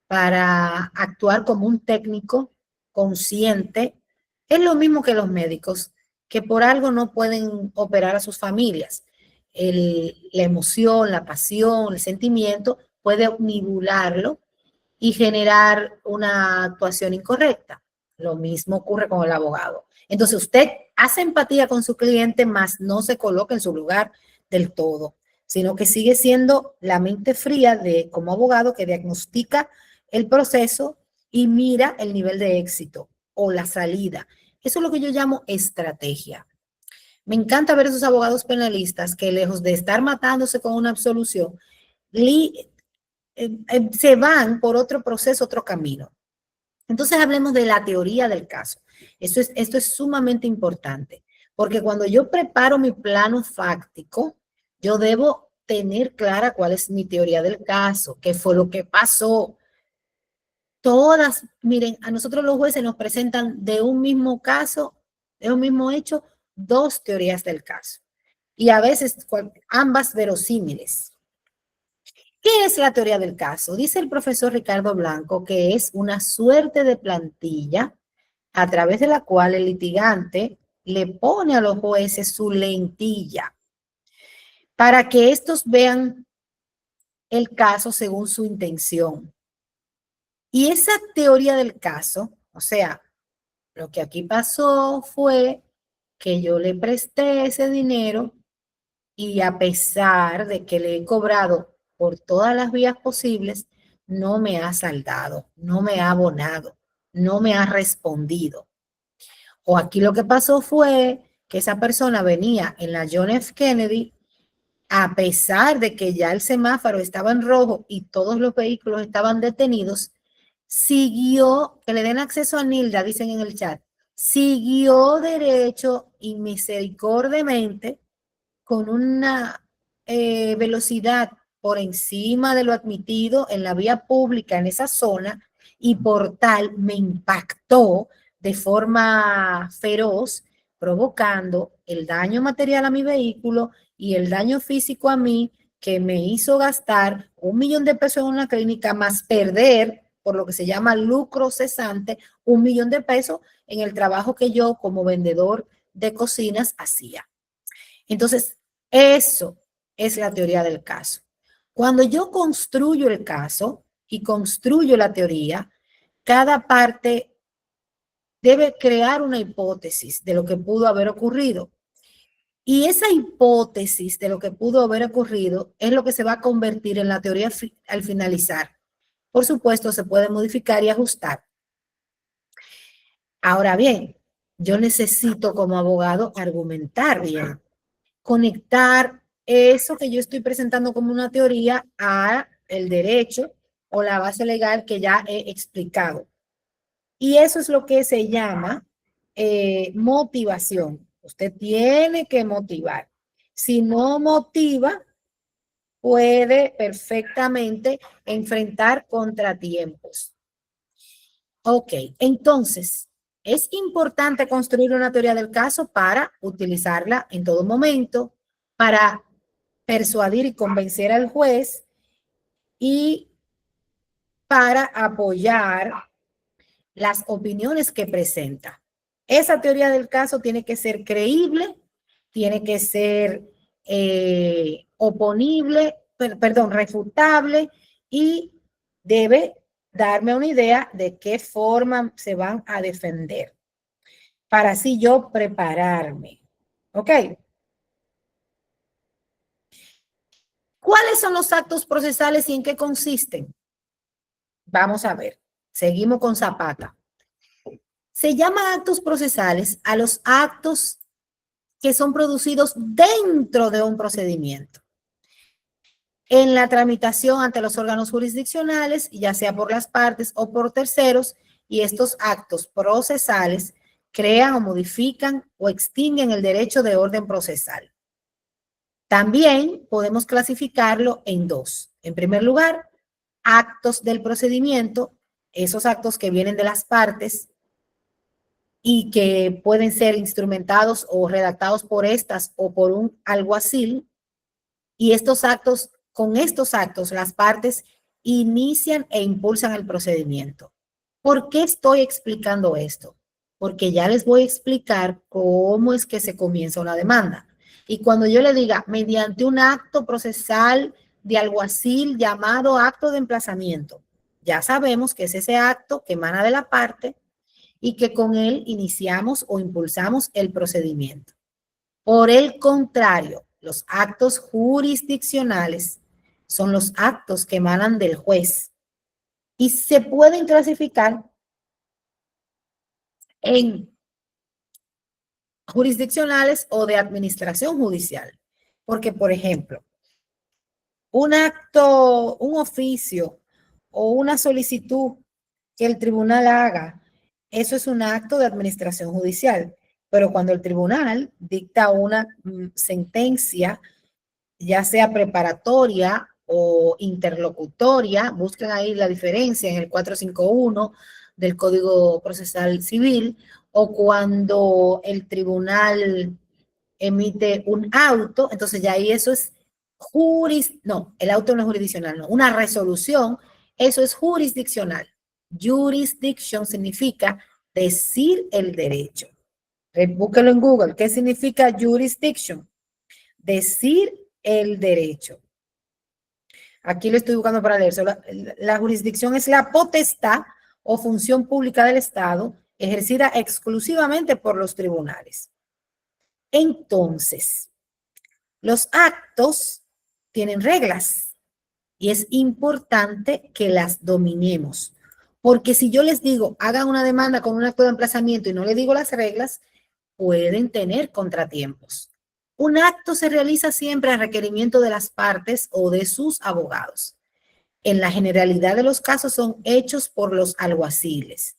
para actuar como un técnico consciente. Es lo mismo que los médicos, que por algo no pueden operar a sus familias. La emoción, la pasión, el sentimiento puede omnibularlo y generar una actuación incorrecta. Lo mismo ocurre con el abogado. Entonces usted hace empatía con su cliente, más no se coloca en su lugar del todo, sino que sigue siendo la mente fría como abogado que diagnostica el proceso y mira el nivel de éxito o la salida. Eso es lo que yo llamo estrategia. Me encanta ver esos abogados penalistas que, lejos de estar matándose con una absolución, se van por otro proceso, otro camino. Entonces hablemos de la teoría del caso. Esto es sumamente importante, porque cuando yo preparo mi plano fáctico, yo debo tener clara cuál es mi teoría del caso, qué fue lo que pasó. Miren, a nosotros los jueces nos presentan de un mismo caso, de un mismo hecho, dos teorías del caso. Y a veces ambas verosímiles. ¿Qué es la teoría del caso? Dice el profesor Ricardo Blanco que es una suerte de plantilla a través de la cual el litigante le pone a los jueces su lentilla para que estos vean el caso según su intención. Y esa teoría del caso, o sea, lo que aquí pasó fue que yo le presté ese dinero y, a pesar de que le he cobrado por todas las vías posibles, no me ha saldado, no me ha abonado, no me ha respondido. O aquí lo que pasó fue que esa persona venía en la John F. Kennedy, a pesar de que ya el semáforo estaba en rojo y todos los vehículos estaban detenidos, siguió, que le den acceso a Nilda, dicen en el chat, siguió derecho y misericordiamente con una velocidad por encima de lo admitido en la vía pública en esa zona, y por tal me impactó de forma feroz, provocando el daño material a mi vehículo y el daño físico a mí, que me hizo gastar $1.000.000 en una clínica, más perder, por lo que se llama lucro cesante, $1.000.000 en el trabajo que yo como vendedor de cocinas hacía. Entonces, eso es la teoría del caso. Cuando yo construyo el caso y construyo la teoría, cada parte debe crear una hipótesis de lo que pudo haber ocurrido. Y esa hipótesis de lo que pudo haber ocurrido es lo que se va a convertir en la teoría al finalizar. Por supuesto, se puede modificar y ajustar. Ahora bien, yo necesito como abogado argumentar bien, conectar eso que yo estoy presentando como una teoría a el derecho o la base legal que ya he explicado. Y eso es lo que se llama motivación. Usted tiene que motivar. Si no motiva, puede perfectamente enfrentar contratiempos. Ok, entonces, Es importante construir una teoría del caso para utilizarla en todo momento, para persuadir y convencer al juez y para apoyar las opiniones que presenta. Esa teoría del caso tiene que ser creíble, tiene que ser oponible, perdón, refutable y debe darme una idea de qué forma se van a defender para así yo prepararme. ¿Ok? ¿Cuáles son los actos procesales y en qué consisten? Vamos a ver. Seguimos con Zapata. Se llama actos procesales a los actos que son producidos dentro de un procedimiento. En la tramitación ante los órganos jurisdiccionales, ya sea por las partes o por terceros, y estos actos procesales crean o modifican o extinguen el derecho de orden procesal. También podemos clasificarlo en dos. En primer lugar, actos del procedimiento, esos actos que vienen de las partes y que pueden ser instrumentados o redactados por estas o por un alguacil. Y estos actos, con estos actos, las partes inician e impulsan el procedimiento. ¿Por qué estoy explicando esto? Porque ya les voy a explicar cómo es que se comienza una demanda. Y cuando yo le diga, mediante un acto procesal de alguacil llamado acto de emplazamiento, ya sabemos que es ese acto que emana de la parte y que con él iniciamos o impulsamos el procedimiento. Por el contrario, los actos jurisdiccionales son los actos que emanan del juez y se pueden clasificar en jurisdiccionales o de administración judicial. Porque, por ejemplo, un acto, un oficio o una solicitud que el tribunal haga, eso es un acto de administración judicial. Pero cuando el tribunal dicta una sentencia, ya sea preparatoria o interlocutoria, busquen ahí la diferencia en el 451 del Código Procesal Civil, o cuando el tribunal emite un auto, entonces ya ahí eso es no, el auto no es jurisdiccional, no, una resolución, eso es jurisdiccional. Jurisdiction significa decir el derecho. Búsquelo en Google, ¿qué significa jurisdiction? Decir el derecho. Aquí lo estoy buscando para leer. La jurisdicción es la potestad o función pública del Estado ejercida exclusivamente por los tribunales. Entonces, los actos tienen reglas y es importante que las dominemos. Porque si yo les digo, hagan una demanda con un acto de emplazamiento y no les digo las reglas, pueden tener contratiempos. Un acto se realiza siempre a requerimiento de las partes o de sus abogados. En la generalidad de los casos son hechos por los alguaciles.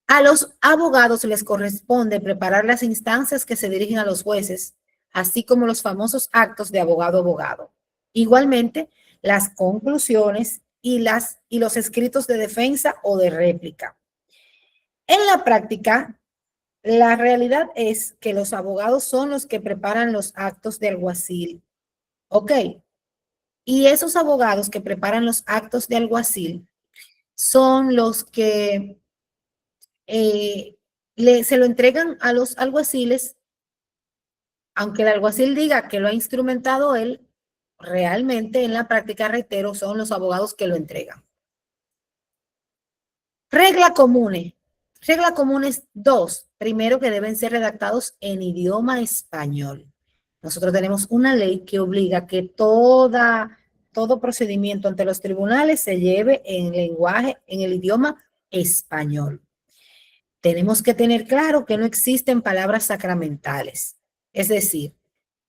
A los abogados les corresponde preparar las instancias que se dirigen a los jueces, así como los famosos actos de abogado a abogado. Igualmente, las conclusiones y los escritos de defensa o de réplica. En la práctica, la realidad es que los abogados son los que preparan los actos de alguacil. ¿Ok? Y esos abogados que preparan los actos de alguacil son los que se lo entregan a los alguaciles, aunque el alguacil diga que lo ha instrumentado él, realmente en la práctica, reitero, son los abogados que lo entregan. Regla común. Regla común es dos. Primero, que deben ser redactados en idioma español. Nosotros tenemos una ley que obliga que todo procedimiento ante los tribunales se lleve en lenguaje, en el idioma español. Tenemos que tener claro que no existen palabras sacramentales. Es decir,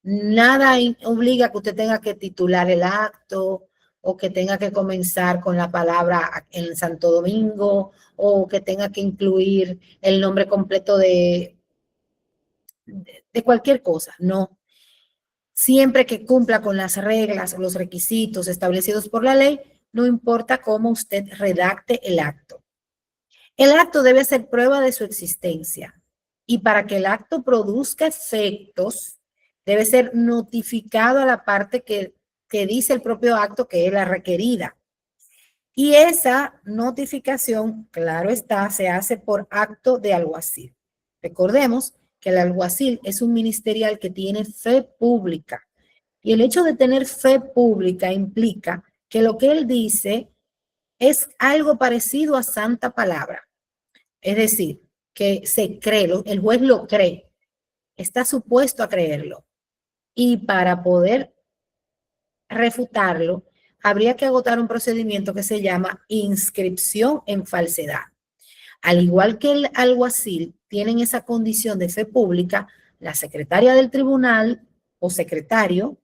nada obliga que usted tenga que titular el acto o que tenga que comenzar con la palabra en Santo Domingo o que tenga que incluir el nombre completo de cualquier cosa. No. Siempre que cumpla con las reglas o los requisitos establecidos por la ley, no importa cómo usted redacte el acto. El acto debe ser prueba de su existencia y para que el acto produzca efectos, debe ser notificado a la parte que dice el propio acto que es la requerida. Y esa notificación, claro está, se hace por acto de alguacil. Recordemos que el alguacil es un ministerial que tiene fe pública. Y el hecho de tener fe pública implica que lo que él dice es algo parecido a santa palabra. Es decir, que se cree, el juez lo cree, está supuesto a creerlo. Y para poder refutarlo, habría que agotar un procedimiento que se llama inscripción en falsedad. Al igual que el alguacil tienen esa condición de fe pública, la secretaria del tribunal o secretario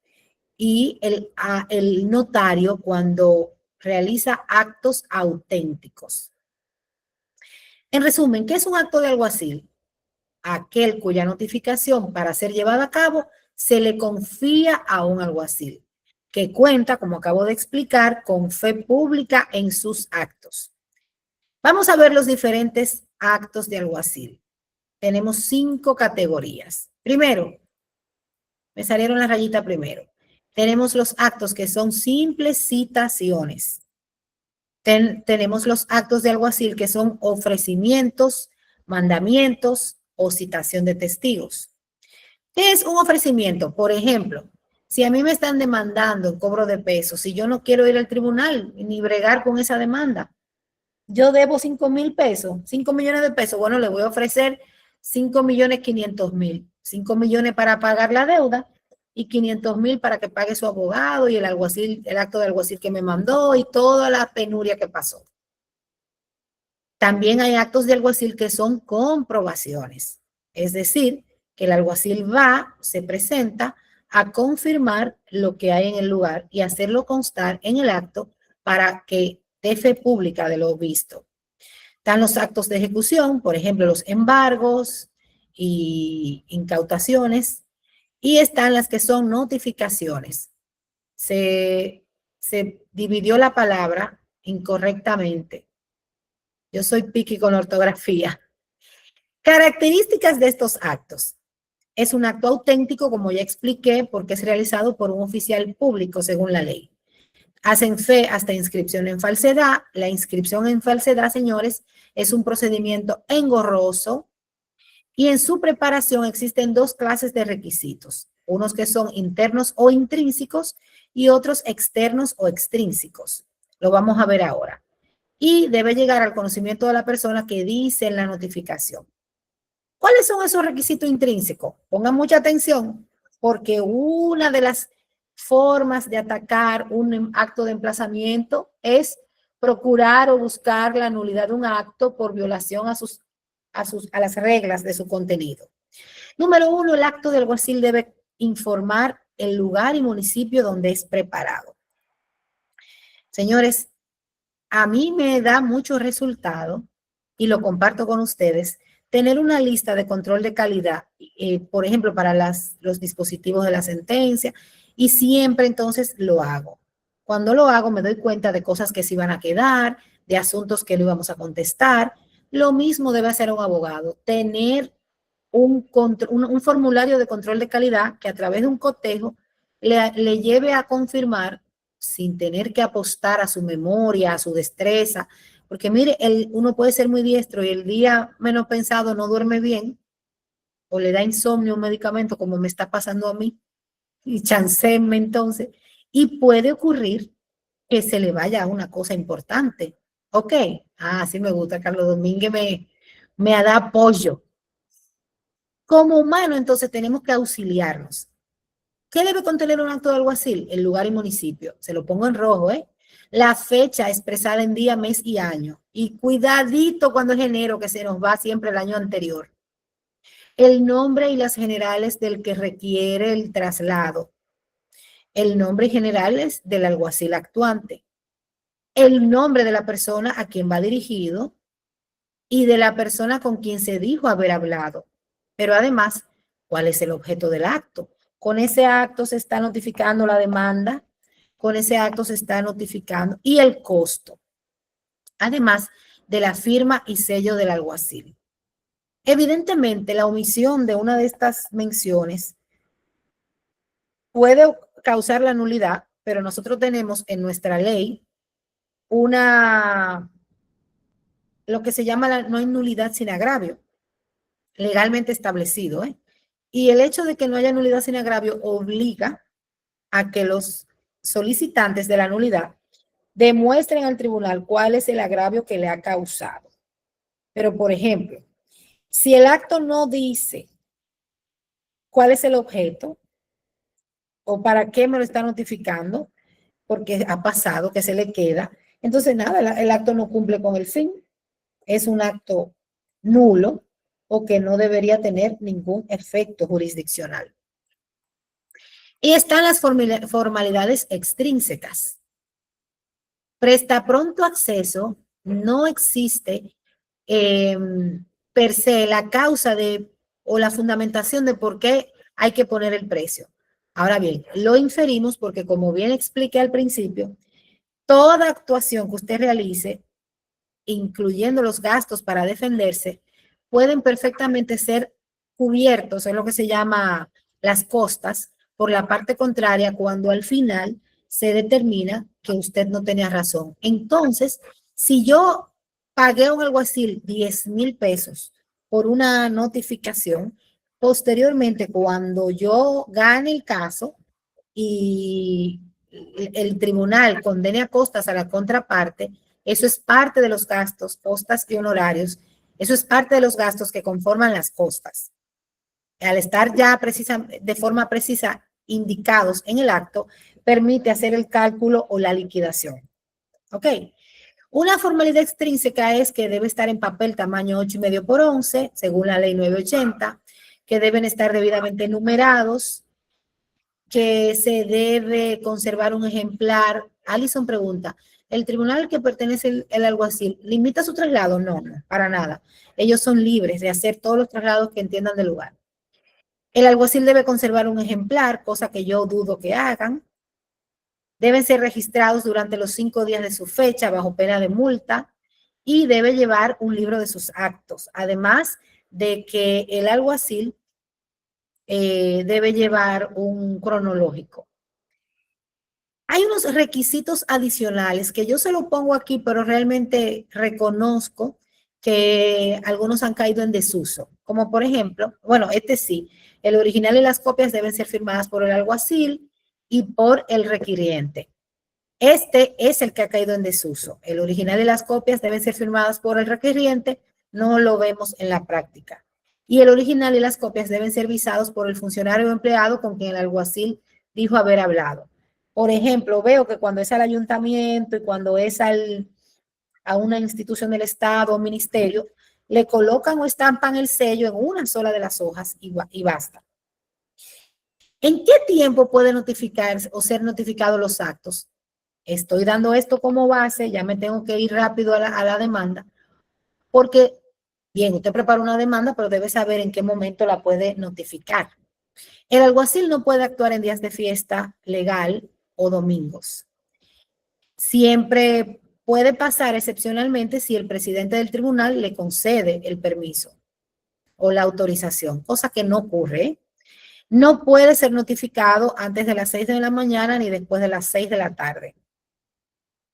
y el notario cuando realiza actos auténticos. En resumen, ¿qué es un acto de alguacil? Aquel cuya notificación para ser llevada a cabo se le confía a un alguacil, que cuenta, como acabo de explicar, con fe pública en sus actos. Vamos a ver los diferentes actos de alguacil. Tenemos 5 categorías. Primero, me salieron la rayita primero. Tenemos los actos que son simples citaciones. Tenemos los actos de alguacil que son ofrecimientos, mandamientos o citación de testigos. ¿Qué es un ofrecimiento? Por ejemplo, si a mí me están demandando en cobro de pesos, si yo no quiero ir al tribunal ni bregar con esa demanda, yo debo 5,000 pesos, 5 millones de pesos, bueno, le voy a ofrecer 5,500,000, 5 millones para pagar la deuda y 500,000 para que pague su abogado y el alguacil, el acto de alguacil que me mandó y toda la penuria que pasó. También hay actos de alguacil que son comprobaciones, es decir, que el alguacil va, se presenta a confirmar lo que hay en el lugar y hacerlo constar en el acto para que dé fe pública de lo visto. Están los actos de ejecución, por ejemplo, los embargos y incautaciones, y están las que son notificaciones. Se dividió la palabra incorrectamente. Yo soy piqui con ortografía. Características de estos actos. Es un acto auténtico, como ya expliqué, porque es realizado por un oficial público según la ley. Hacen fe hasta inscripción en falsedad. La inscripción en falsedad, señores, es un procedimiento engorroso y en su preparación existen 2 clases de requisitos. Unos que son internos o intrínsecos y otros externos o extrínsecos. Lo vamos a ver ahora. Y debe llegar al conocimiento de la persona que dice en la notificación. ¿Cuáles son esos requisitos intrínsecos? Pongan mucha atención, porque una de las formas de atacar un acto de emplazamiento es procurar o buscar la nulidad de un acto por violación a las reglas de su contenido. Número 1, el acto del alguacil debe informar el lugar y municipio donde es preparado. Señores, a mí me da mucho resultado y lo comparto con ustedes tener una lista de control de calidad, por ejemplo, para los dispositivos de la sentencia, y siempre entonces lo hago. Cuando lo hago me doy cuenta de cosas que se iban a quedar, de asuntos que no íbamos a contestar. Lo mismo debe hacer un abogado, tener un formulario de control de calidad que a través de un cotejo le lleve a confirmar sin tener que apostar a su memoria, a su destreza, porque mire, uno puede ser muy diestro y el día menos pensado no duerme bien o le da insomnio un medicamento como me está pasando a mí y chancéme entonces y puede ocurrir que se le vaya a una cosa importante. Ok, sí me gusta, Carlos Domínguez me da apoyo. Como humano entonces tenemos que auxiliarnos. ¿Qué debe contener un acto de alguacil? El lugar y municipio. Se lo pongo en rojo, ¿eh? La fecha expresada en día, mes y año. Y cuidadito cuando es enero, que se nos va siempre el año anterior. El nombre y las generales del que requiere el traslado. El nombre y generales del alguacil actuante. El nombre de la persona a quien va dirigido y de la persona con quien se dijo haber hablado. Pero además, ¿cuál es el objeto del acto? Con ese acto se está notificando la demanda, con ese acto se está notificando y el costo. Además, de la firma y sello del alguacil. Evidentemente, la omisión de una de estas menciones puede causar la nulidad, pero nosotros tenemos en nuestra ley lo que se llama no hay nulidad sin agravio, legalmente establecido, ¿eh? Y el hecho de que no haya nulidad sin agravio obliga a que los solicitantes de la nulidad demuestren al tribunal cuál es el agravio que le ha causado. Pero, por ejemplo, si el acto no dice cuál es el objeto o para qué me lo está notificando, porque ha pasado, que se le queda, entonces nada, el acto no cumple con el fin. Es un acto nulo o que no debería tener ningún efecto jurisdiccional. Y están las formalidades extrínsecas. Presta pronto acceso, no existe per se la causa o la fundamentación de por qué hay que poner el precio. Ahora bien, lo inferimos porque, como bien expliqué al principio, toda actuación que usted realice, incluyendo los gastos para defenderse, pueden perfectamente ser cubiertos, es lo que se llama las costas, por la parte contraria cuando al final se determina que usted no tenía razón. Entonces, si yo pagué a un alguacil 10,000 pesos por una notificación, posteriormente cuando yo gane el caso y el tribunal condene a costas a la contraparte, eso es parte de los gastos, costas y honorarios. Eso es parte de los gastos que conforman las costas. Al estar ya de forma precisa indicados en el acto, permite hacer el cálculo o la liquidación. ¿Ok? Una formalidad extrínseca es que debe estar en papel tamaño 8,5 por 11, según la ley 980, que deben estar debidamente numerados, que se debe conservar un ejemplar. Alison pregunta, ¿el tribunal al que pertenece el alguacil limita su traslado? No, no, para nada. Ellos son libres de hacer todos los traslados que entiendan del lugar. El alguacil debe conservar un ejemplar, cosa que yo dudo que hagan. Deben ser registrados durante los 5 días de su fecha bajo pena de multa y debe llevar un libro de sus actos. Además de que el alguacil debe llevar un cronológico. Hay unos requisitos adicionales que yo se lo pongo aquí, pero realmente reconozco que algunos han caído en desuso. Como por ejemplo, bueno, este sí, el original y las copias deben ser firmadas por el alguacil y por el requiriente. Este es el que ha caído en desuso. El original y las copias deben ser firmadas por el requiriente, no lo vemos en la práctica. Y el original y las copias deben ser visados por el funcionario o empleado con quien el alguacil dijo haber hablado. Por ejemplo, veo que cuando es al ayuntamiento y cuando es a una institución del Estado o ministerio, le colocan o estampan el sello en una sola de las hojas y basta. ¿En qué tiempo puede notificarse o ser notificados los actos? Estoy dando esto como base, ya me tengo que ir rápido a la demanda, porque, bien, usted prepara una demanda, pero debe saber en qué momento la puede notificar. El alguacil no puede actuar en días de fiesta legal o domingos. Siempre puede pasar excepcionalmente si el presidente del tribunal le concede el permiso o la autorización, cosa que no ocurre. No puede ser notificado antes de las 6 de la mañana ni después de las 6 de la tarde.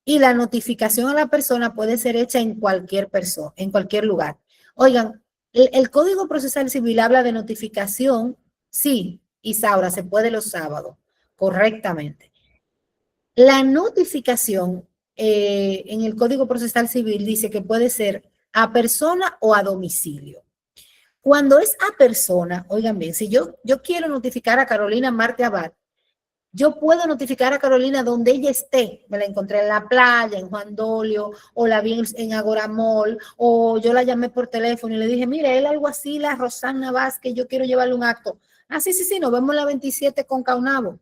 Y la notificación a la persona puede ser hecha en cualquier persona, en cualquier lugar. Oigan, el Código Procesal Civil habla de notificación, sí, Isaura, se puede los sábados, correctamente. La notificación en el Código Procesal Civil dice que puede ser a persona o a domicilio. Cuando es a persona, oigan bien, si yo quiero notificar a Carolina Marte Abad, yo puedo notificar a Carolina donde ella esté. Me la encontré en la playa, en Juan Dolio, o la vi en Agoramol, o yo la llamé por teléfono y le dije, mire, él algo así, la Rosana Vázquez, yo quiero llevarle un acto. Ah, sí, nos vemos la 27 con Caunabo.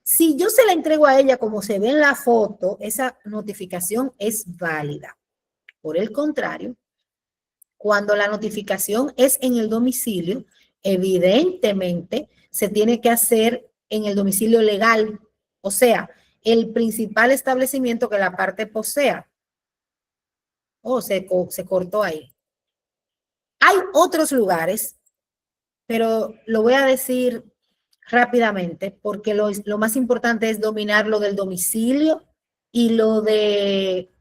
Si yo se la entrego a ella como se ve en la foto, esa notificación es válida. Por el contrario, cuando la notificación es en el domicilio, evidentemente se tiene que hacer en el domicilio legal, o sea, el principal establecimiento que la parte posea. Oh, se cortó ahí. Hay otros lugares, pero lo voy a decir rápidamente porque lo más importante es dominar lo del domicilio y lo de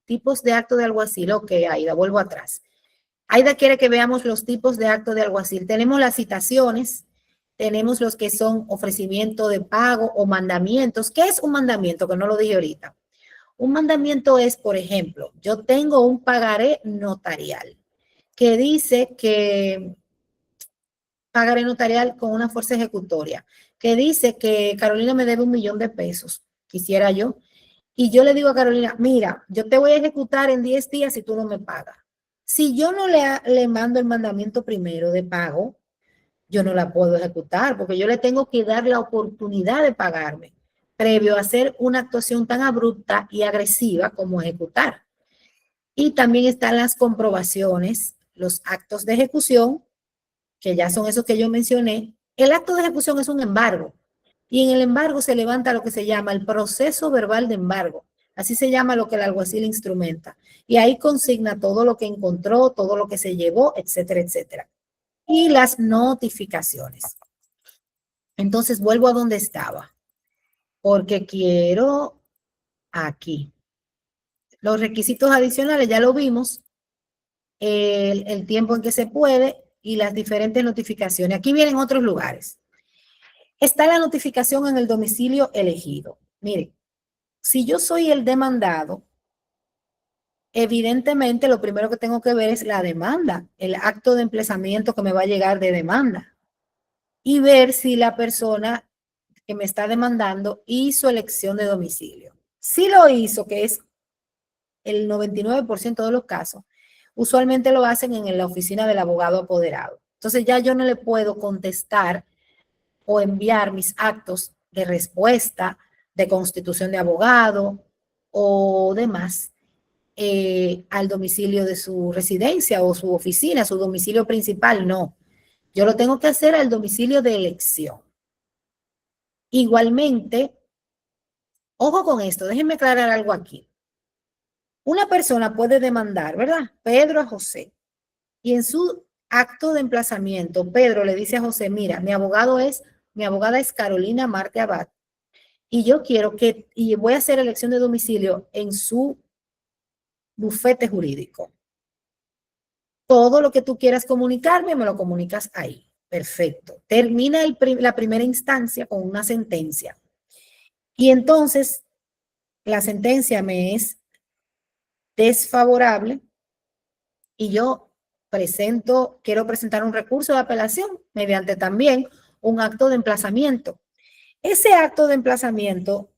tipos de acto de alguacil. Ok, Aida, vuelvo atrás. Aida quiere que veamos los tipos de acto de alguacil. Tenemos las citaciones, tenemos los que son ofrecimiento de pago o mandamientos. ¿Qué es un mandamiento? Que no lo dije ahorita. Un mandamiento es, por ejemplo, yo tengo un pagaré notarial que dice que pagaré notarial con una fuerza ejecutoria, que dice que Carolina me debe 1.000.000 de pesos, quisiera yo, y yo le digo a Carolina, mira, yo te voy a ejecutar en 10 días si tú no me pagas. Si yo no le mando el mandamiento primero de pago, yo no la puedo ejecutar porque yo le tengo que dar la oportunidad de pagarme previo a hacer una actuación tan abrupta y agresiva como ejecutar. Y también están las comprobaciones, los actos de ejecución, que ya son esos que yo mencioné. El acto de ejecución es un embargo y en el embargo se levanta lo que se llama el proceso verbal de embargo. Así se llama lo que el alguacil instrumenta. Y ahí consigna todo lo que encontró, todo lo que se llevó, etcétera, etcétera. Y las notificaciones. Entonces vuelvo a donde estaba, porque quiero aquí. Los requisitos adicionales ya lo vimos, el tiempo en que se puede y las diferentes notificaciones. Aquí vienen otros lugares. Está la notificación en el domicilio elegido. Mire, si yo soy el demandado, evidentemente lo primero que tengo que ver es la demanda, el acto de emplazamiento que me va a llegar de demanda y ver si la persona que me está demandando hizo elección de domicilio. Si lo hizo, que es el 99% de los casos, usualmente lo hacen en la oficina del abogado apoderado. Entonces ya yo no le puedo contestar o enviar mis actos de respuesta, de constitución de abogado o demás al domicilio de su residencia o su oficina, su domicilio principal, no. Yo lo tengo que hacer al domicilio de elección. Igualmente, ojo con esto, déjenme aclarar algo aquí. Una persona puede demandar, ¿verdad? Pedro a José. Y en su acto de emplazamiento, Pedro le dice a José, mira, mi abogada es Carolina Marte Abad. Y yo quiero y voy a hacer elección de domicilio en su bufete jurídico. Todo lo que tú quieras comunicarme, me lo comunicas ahí. Perfecto. Termina la primera instancia con una sentencia. Y entonces, la sentencia me es desfavorable y yo quiero presentar un recurso de apelación mediante también un acto de emplazamiento. Ese acto de emplazamiento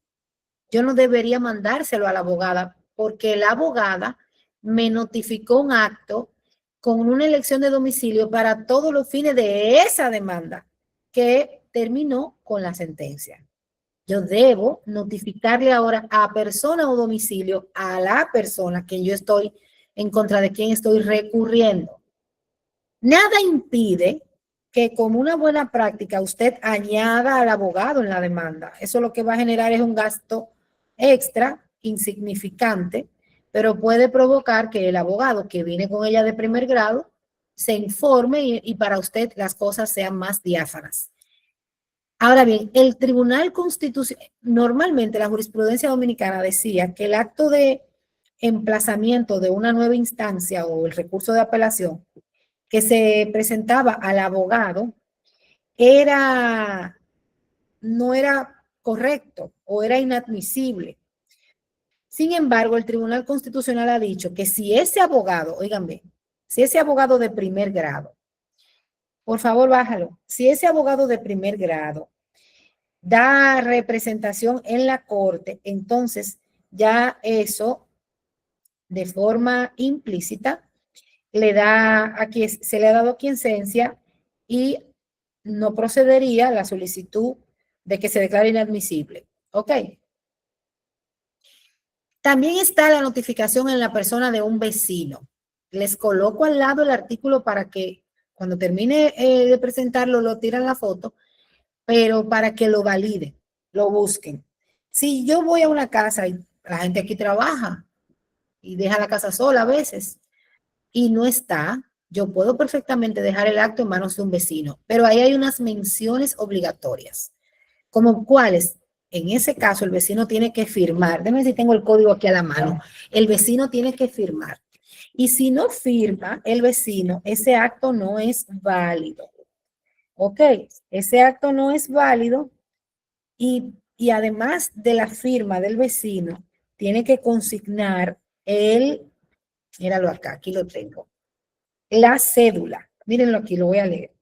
yo no debería mandárselo a la abogada porque la abogada me notificó un acto con una elección de domicilio para todos los fines de esa demanda que terminó con la sentencia. Yo debo notificarle ahora a persona o domicilio a la persona que yo estoy en contra de quien estoy recurriendo. Nada impide que como una buena práctica usted añada al abogado en la demanda. Eso lo que va a generar es un gasto extra, insignificante, pero puede provocar que el abogado que viene con ella de primer grado se informe y para usted las cosas sean más diáfanas. Ahora bien, el Tribunal Constitucional, normalmente la jurisprudencia dominicana decía que el acto de emplazamiento de una nueva instancia o el recurso de apelación que se presentaba al abogado no era correcto o era inadmisible. Sin embargo, el Tribunal Constitucional ha dicho que si ese abogado, oigan bien, si ese abogado de primer grado, por favor bájalo, si ese abogado de primer grado da representación en la corte, entonces ya eso de forma implícita se le ha dado quiesencia y no procedería la solicitud de que se declare inadmisible. ¿Ok? También está la notificación en la persona de un vecino. Les coloco al lado el artículo para que cuando termine de presentarlo lo tiran la foto, pero para que lo validen, lo busquen. Si yo voy a una casa y la gente aquí trabaja, y deja la casa sola a veces y no está, yo puedo perfectamente dejar el acto en manos de un vecino, pero ahí hay unas menciones obligatorias, como cuáles. En ese caso, el vecino tiene que firmar. Déjame ver si tengo el código aquí a la mano. El vecino tiene que firmar. Y si no firma el vecino, ese acto no es válido. ¿Ok? Ese acto no es válido y además de la firma del vecino, tiene que consignar míralo acá, aquí lo tengo, la cédula. Mírenlo aquí, lo voy a leer.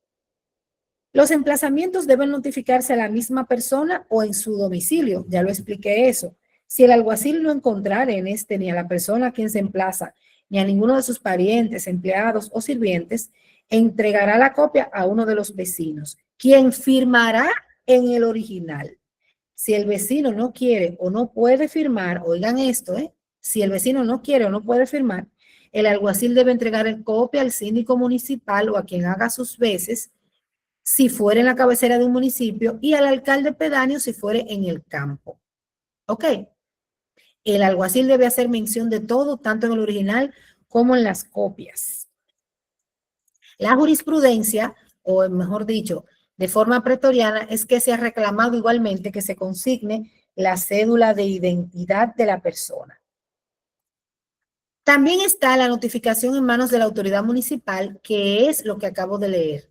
Los emplazamientos deben notificarse a la misma persona o en su domicilio. Ya lo expliqué eso. Si el alguacil no encontrare en este ni a la persona a quien se emplaza, ni a ninguno de sus parientes, empleados o sirvientes, entregará la copia a uno de los vecinos, quien firmará en el original. Si el vecino no quiere o no puede firmar, oigan esto, si el vecino no quiere o no puede firmar, el alguacil debe entregar el copia al síndico municipal o a quien haga sus veces, si fuera en la cabecera de un municipio, y al alcalde pedáneo si fuere en el campo. ¿Ok? El alguacil debe hacer mención de todo, tanto en el original como en las copias. La jurisprudencia, o mejor dicho, de forma pretoriana, es que se ha reclamado igualmente que se consigne la cédula de identidad de la persona. También está la notificación en manos de la autoridad municipal, que es lo que acabo de leer.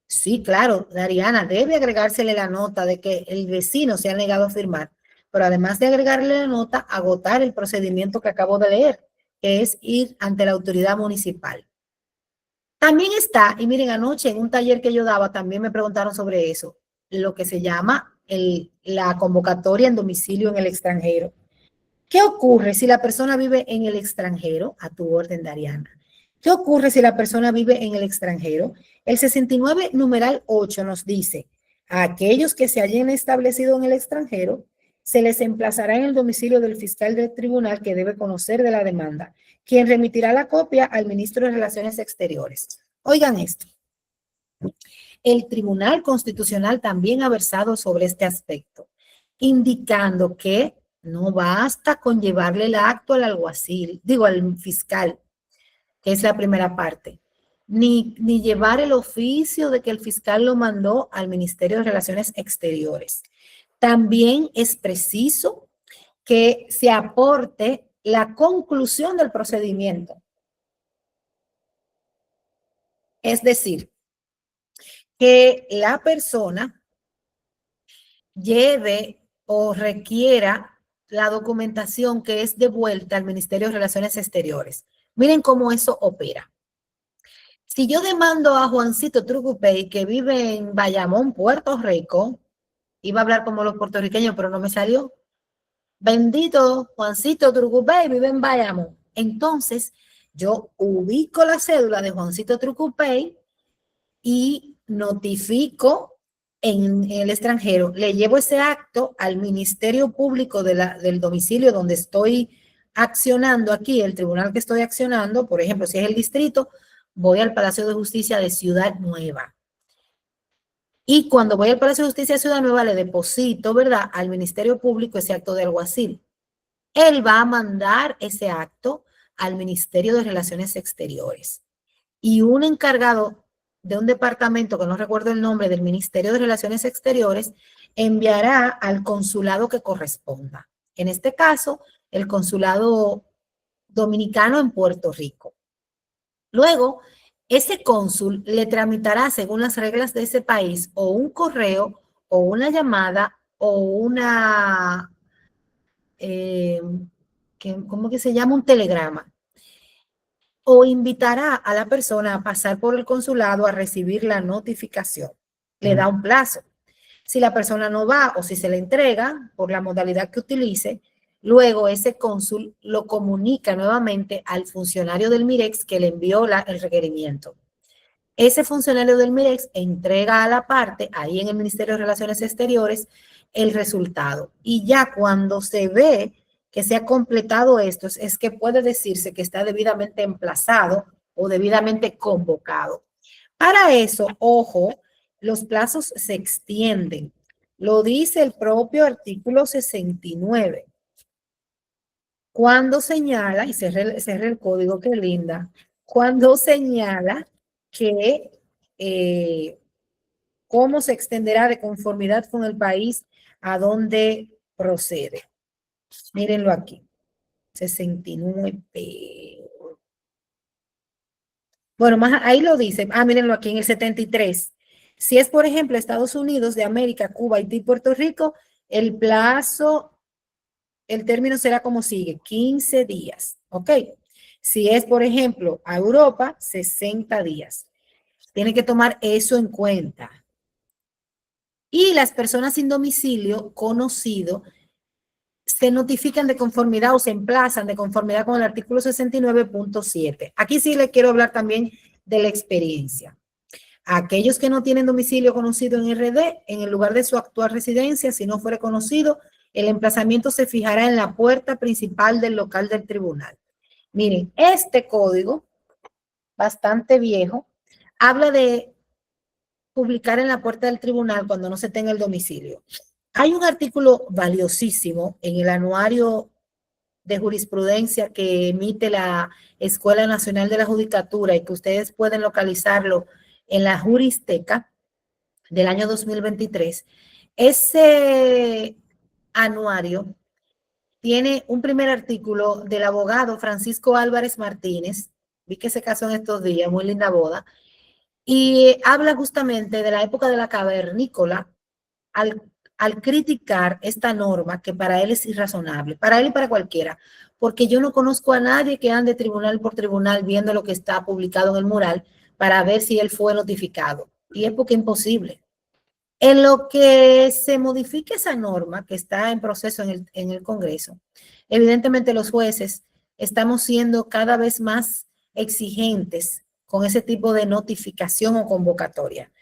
Sí, claro, Dariana, debe agregársele la nota de que el vecino se ha negado a firmar, pero además de agregarle la nota, agotar el procedimiento que acabo de leer, que es ir ante la autoridad municipal. También está, y miren, anoche en un taller que yo daba también me preguntaron sobre eso, lo que se llama la convocatoria en domicilio en el extranjero. ¿Qué ocurre si la persona vive en el extranjero? A tu orden, Dariana. ¿Qué ocurre si la persona vive en el extranjero? El 69 numeral 8 nos dice, a aquellos que se hayan establecido en el extranjero, se les emplazará en el domicilio del fiscal del tribunal que debe conocer de la demanda, quien remitirá la copia al ministro de Relaciones Exteriores. Oigan esto. El Tribunal Constitucional también ha versado sobre este aspecto, indicando que no basta con llevarle el acto al alguacil, digo al fiscal, que es la primera parte, ni llevar el oficio de que el fiscal lo mandó al Ministerio de Relaciones Exteriores. También es preciso que se aporte la conclusión del procedimiento. Es decir, que la persona lleve o requiera la documentación que es devuelta al Ministerio de Relaciones Exteriores. Miren cómo eso opera. Si yo demando a Juancito Trucupey, que vive en Bayamón, Puerto Rico, iba a hablar como los puertorriqueños, pero no me salió. Bendito Juancito Trucupey vive en Bayamón. Entonces, yo ubico la cédula de Juancito Trucupey y notifico en el extranjero, le llevo ese acto al Ministerio Público del domicilio donde estoy accionando aquí, el tribunal que estoy accionando, por ejemplo, si es el distrito, voy al Palacio de Justicia de Ciudad Nueva. Y cuando voy al Palacio de Justicia de Ciudad Nueva, le deposito, ¿verdad?, al Ministerio Público ese acto de alguacil. Él va a mandar ese acto al Ministerio de Relaciones Exteriores. Y un encargado de un departamento, que no recuerdo el nombre, del Ministerio de Relaciones Exteriores, enviará al consulado que corresponda. En este caso, el consulado dominicano en Puerto Rico. Luego, ese cónsul le tramitará, según las reglas de ese país, o un correo, o una llamada, o una, ¿cómo que se llama? Un telegrama. O invitará a la persona a pasar por el consulado a recibir la notificación. Le da un plazo. Si la persona no va o si se le entrega por la modalidad que utilice, luego ese cónsul lo comunica nuevamente al funcionario del MIREX que le envió el requerimiento. Ese funcionario del MIREX entrega a la parte, ahí en el Ministerio de Relaciones Exteriores, el resultado. Y ya cuando se ve que se ha completado esto, es que puede decirse que está debidamente emplazado o debidamente convocado. Para eso, ojo, los plazos se extienden. Lo dice el propio artículo 69. cuando señala, y cerré el código, qué linda, cuando señala que cómo se extenderá de conformidad con el país a donde procede. Mírenlo aquí, 69. Bueno, más ahí lo dice. Mírenlo aquí en el 73. Si es, por ejemplo, Estados Unidos de América, Cuba, Haití y Puerto Rico, el plazo, el término será como sigue, 15 días. ¿Ok? Si es, por ejemplo, a Europa, 60 días. Tiene que tomar eso en cuenta. Y las personas sin domicilio conocido se notifican de conformidad o se emplazan de conformidad con el artículo 69.7. Aquí sí le quiero hablar también de la experiencia. Aquellos que no tienen domicilio conocido en RD, en el lugar de su actual residencia, si no fuera conocido, el emplazamiento se fijará en la puerta principal del local del tribunal. Miren, este código, bastante viejo, habla de publicar en la puerta del tribunal cuando no se tenga el domicilio. Hay un artículo valiosísimo en el anuario de jurisprudencia que emite la Escuela Nacional de la Judicatura y que ustedes pueden localizarlo en la Juristeca del año 2023. Ese anuario tiene un primer artículo del abogado Francisco Álvarez Martínez, vi que se casó en estos días, muy linda boda, y habla justamente de la época de la cavernícola al, al criticar esta norma que para él es irrazonable, para él y para cualquiera, porque yo no conozco a nadie que ande tribunal por tribunal viendo lo que está publicado en el mural para ver si él fue notificado. Y es porque es imposible. En lo que se modifique esa norma que está en proceso en el Congreso, evidentemente los jueces estamos siendo cada vez más exigentes con ese tipo de notificación o convocatoria.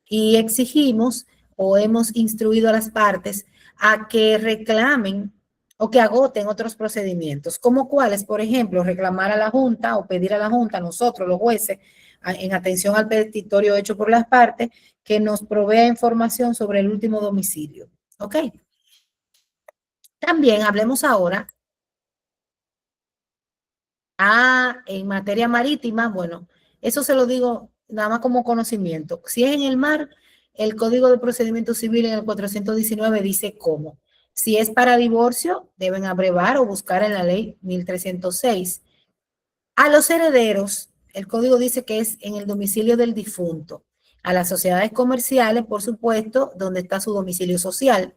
Y exigimos o hemos instruido a las partes a que reclamen o que agoten otros procedimientos, como cuáles, por ejemplo, reclamar a la Junta o pedir a la Junta, nosotros los jueces, en atención al petitorio hecho por las partes, que nos provea información sobre el último domicilio. ¿Ok? También hablemos ahora en materia marítima. Bueno, eso se lo digo nada más como conocimiento. Si es en el mar, el Código de Procedimiento Civil en el 419 dice cómo. Si es para divorcio, deben abrevar o buscar en la ley 1306. A los herederos, el código dice que es en el domicilio del difunto. A las sociedades comerciales, por supuesto, donde está su domicilio social.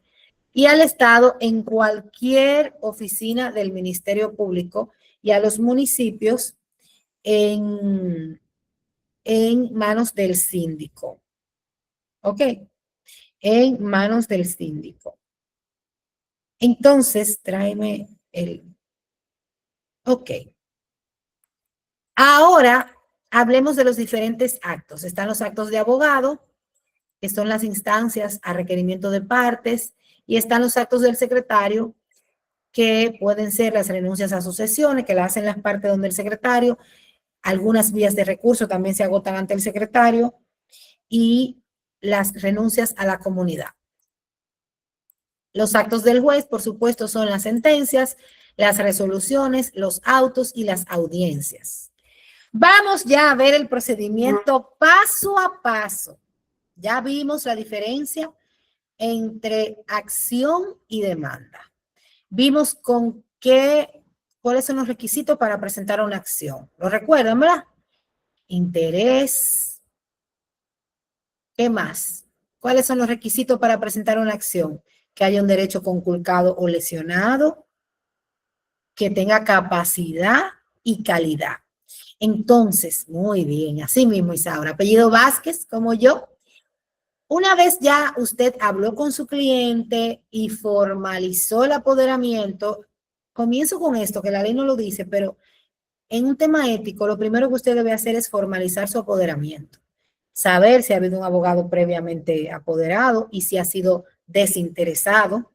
Y al Estado en cualquier oficina del Ministerio Público y a los municipios en manos del síndico. ¿Ok? En manos del síndico. Entonces, tráeme el... Ok. Ahora, hablemos de los diferentes actos. Están los actos de abogado, que son las instancias a requerimiento de partes, y están los actos del secretario, que pueden ser las renuncias a sucesiones, que las hacen las partes donde el secretario, algunas vías de recurso también se agotan ante el secretario, y las renuncias a la comunidad. Los actos del juez, por supuesto, son las sentencias, las resoluciones, los autos y las audiencias. Vamos ya a ver el procedimiento paso a paso. Ya vimos la diferencia entre acción y demanda. Vimos cuáles son los requisitos para presentar una acción. ¿Lo recuerdan, verdad? Interés. ¿Qué más? ¿Cuáles son los requisitos para presentar una acción? Que haya un derecho conculcado o lesionado, que tenga capacidad y calidad. Entonces, muy bien, así mismo, Isaura. Apellido Vázquez, como yo. Una vez ya usted habló con su cliente y formalizó el apoderamiento, comienzo con esto, que la ley no lo dice, pero en un tema ético, lo primero que usted debe hacer es formalizar su apoderamiento. Saber si ha habido un abogado previamente apoderado y si ha sido desinteresado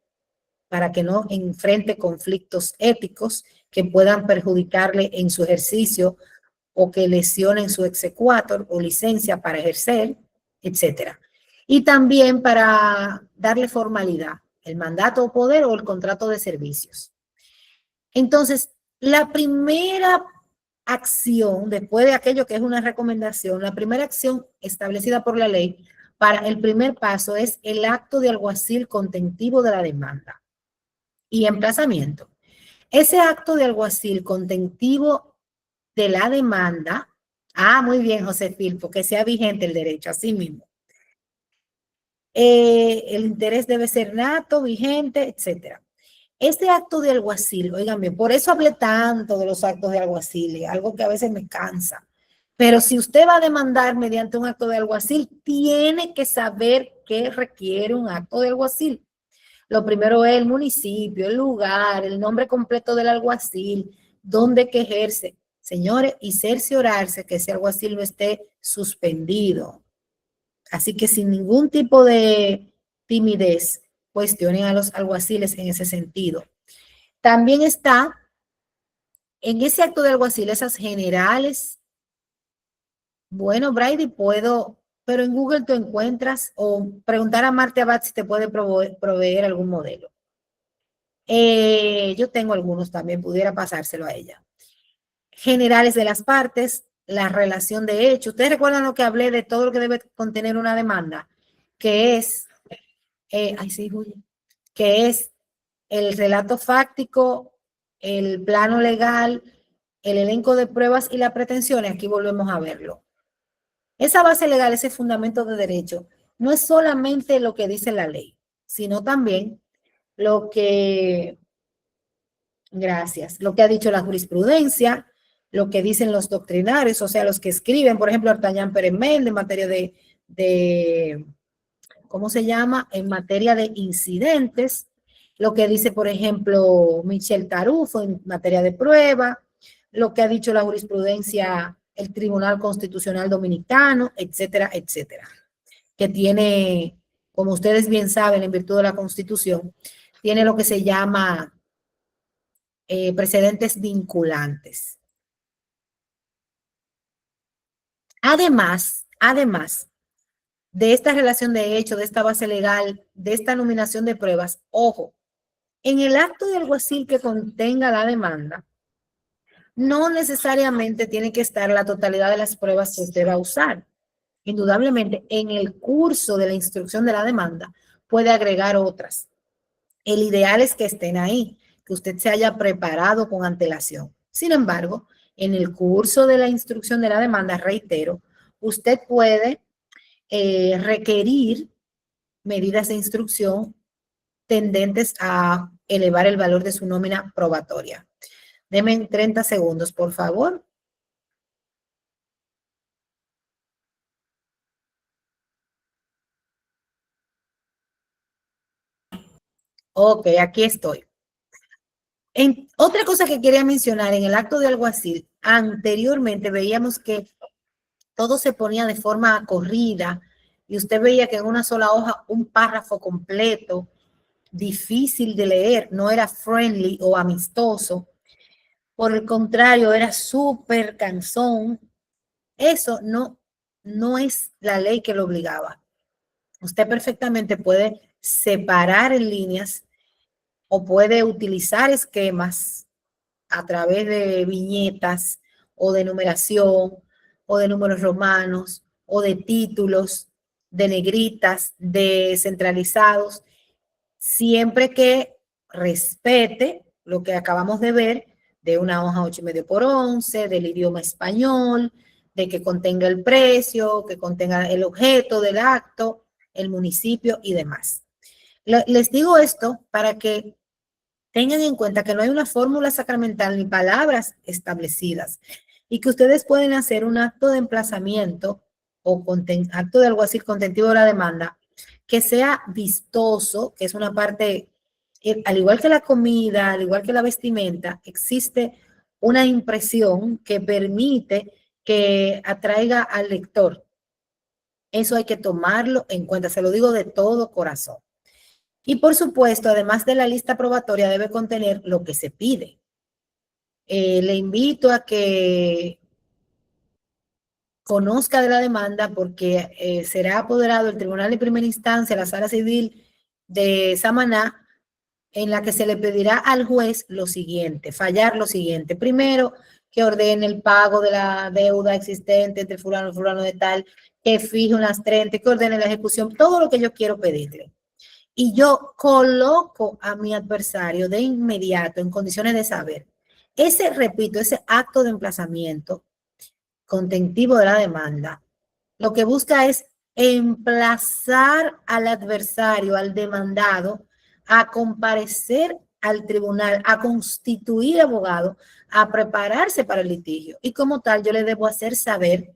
para que no enfrente conflictos éticos que puedan perjudicarle en su ejercicio o que lesionen su exequatur o licencia para ejercer, etcétera. Y también para darle formalidad, el mandato o poder o el contrato de servicios. Entonces, la primera acción, después de aquello que es una recomendación, la primera acción establecida por la ley para el primer paso es el acto de alguacil contentivo de la demanda y emplazamiento. Ese acto de alguacil contentivo de la demanda, muy bien, José Filpo, que sea vigente el derecho, así mismo. El interés debe ser nato, vigente, etcétera. Este acto de alguacil, oigan bien, por eso hablé tanto de los actos de alguacil, algo que a veces me cansa. Pero si usted va a demandar mediante un acto de alguacil, tiene que saber qué requiere un acto de alguacil. Lo primero es el municipio, el lugar, el nombre completo del alguacil, dónde que ejerce. Señores, y cerciorarse que ese alguacil no esté suspendido. Así que sin ningún tipo de timidez, cuestionen a los alguaciles en ese sentido. También está en ese acto de alguacil esas generales. Bueno, Brady, puedo, pero en Google tú encuentras o preguntar a Marte Abad si te puede proveer algún modelo. Yo tengo algunos también, pudiera pasárselo a ella. Generales de las partes, la relación de hecho. ¿Ustedes recuerdan lo que hablé de todo lo que debe contener una demanda? Que es, sí, Julio, que es el relato fáctico, el plano legal, el elenco de pruebas y las pretensiones. Aquí volvemos a verlo. Esa base legal, ese fundamento de derecho, no es solamente lo que dice la ley, sino también lo que, gracias, lo que ha dicho la jurisprudencia, lo que dicen los doctrinarios, o sea, los que escriben, por ejemplo, Artañán Pérez Mel, en materia de, ¿cómo se llama? En materia de incidentes, lo que dice, por ejemplo, Michel Tarufo en materia de prueba, lo que ha dicho la jurisprudencia, el Tribunal Constitucional Dominicano, etcétera, etcétera, que tiene, como ustedes bien saben, en virtud de la Constitución, tiene lo que se llama precedentes vinculantes. Además de esta relación de hecho, de esta base legal, de esta nominación de pruebas, ojo, en el acto de alguacil que contenga la demanda, no necesariamente tiene que estar la totalidad de las pruebas que usted va a usar. Indudablemente, en el curso de la instrucción de la demanda, puede agregar otras. El ideal es que estén ahí, que usted se haya preparado con antelación. Sin embargo, en el curso de la instrucción de la demanda, reitero, usted puede requerir medidas de instrucción tendentes a elevar el valor de su nómina probatoria. Deme 30 segundos, por favor. Ok, aquí estoy. Otra cosa que quería mencionar, en el acto de alguacil, anteriormente veíamos que todo se ponía de forma corrida y usted veía que en una sola hoja un párrafo completo, difícil de leer, no era friendly o amistoso. Por el contrario, era súper cansón. Eso no es la ley que lo obligaba. Usted perfectamente puede separar en líneas o puede utilizar esquemas a través de viñetas o de numeración o de números romanos o de títulos, de negritas, de centralizados, siempre que respete lo que acabamos de ver de una hoja 8,5 por 11, del idioma español, de que contenga el precio, que contenga el objeto del acto, el municipio y demás. Les digo esto para que tengan en cuenta que no hay una fórmula sacramental ni palabras establecidas y que ustedes pueden hacer un acto de emplazamiento o acto de alguacil contentivo de la demanda que sea vistoso, que es una parte, al igual que la comida, al igual que la vestimenta, existe una impresión que permite que atraiga al lector. Eso hay que tomarlo en cuenta, se lo digo de todo corazón. Y por supuesto, además de la lista probatoria, debe contener lo que se pide. Le invito a que conozca de la demanda porque será apoderado el Tribunal de Primera Instancia, la Sala Civil de Samaná, en la que se le pedirá al juez lo siguiente, fallar lo siguiente. Primero, que ordene el pago de la deuda existente entre fulano y fulano de tal, que fije unas 30, que ordene la ejecución, todo lo que yo quiero pedirle. Y yo coloco a mi adversario de inmediato en condiciones de saber. Ese, repito, ese acto de emplazamiento contentivo de la demanda, lo que busca es emplazar al adversario, al demandado, a comparecer al tribunal, a constituir abogado, a prepararse para el litigio. Y como tal, yo le debo hacer saber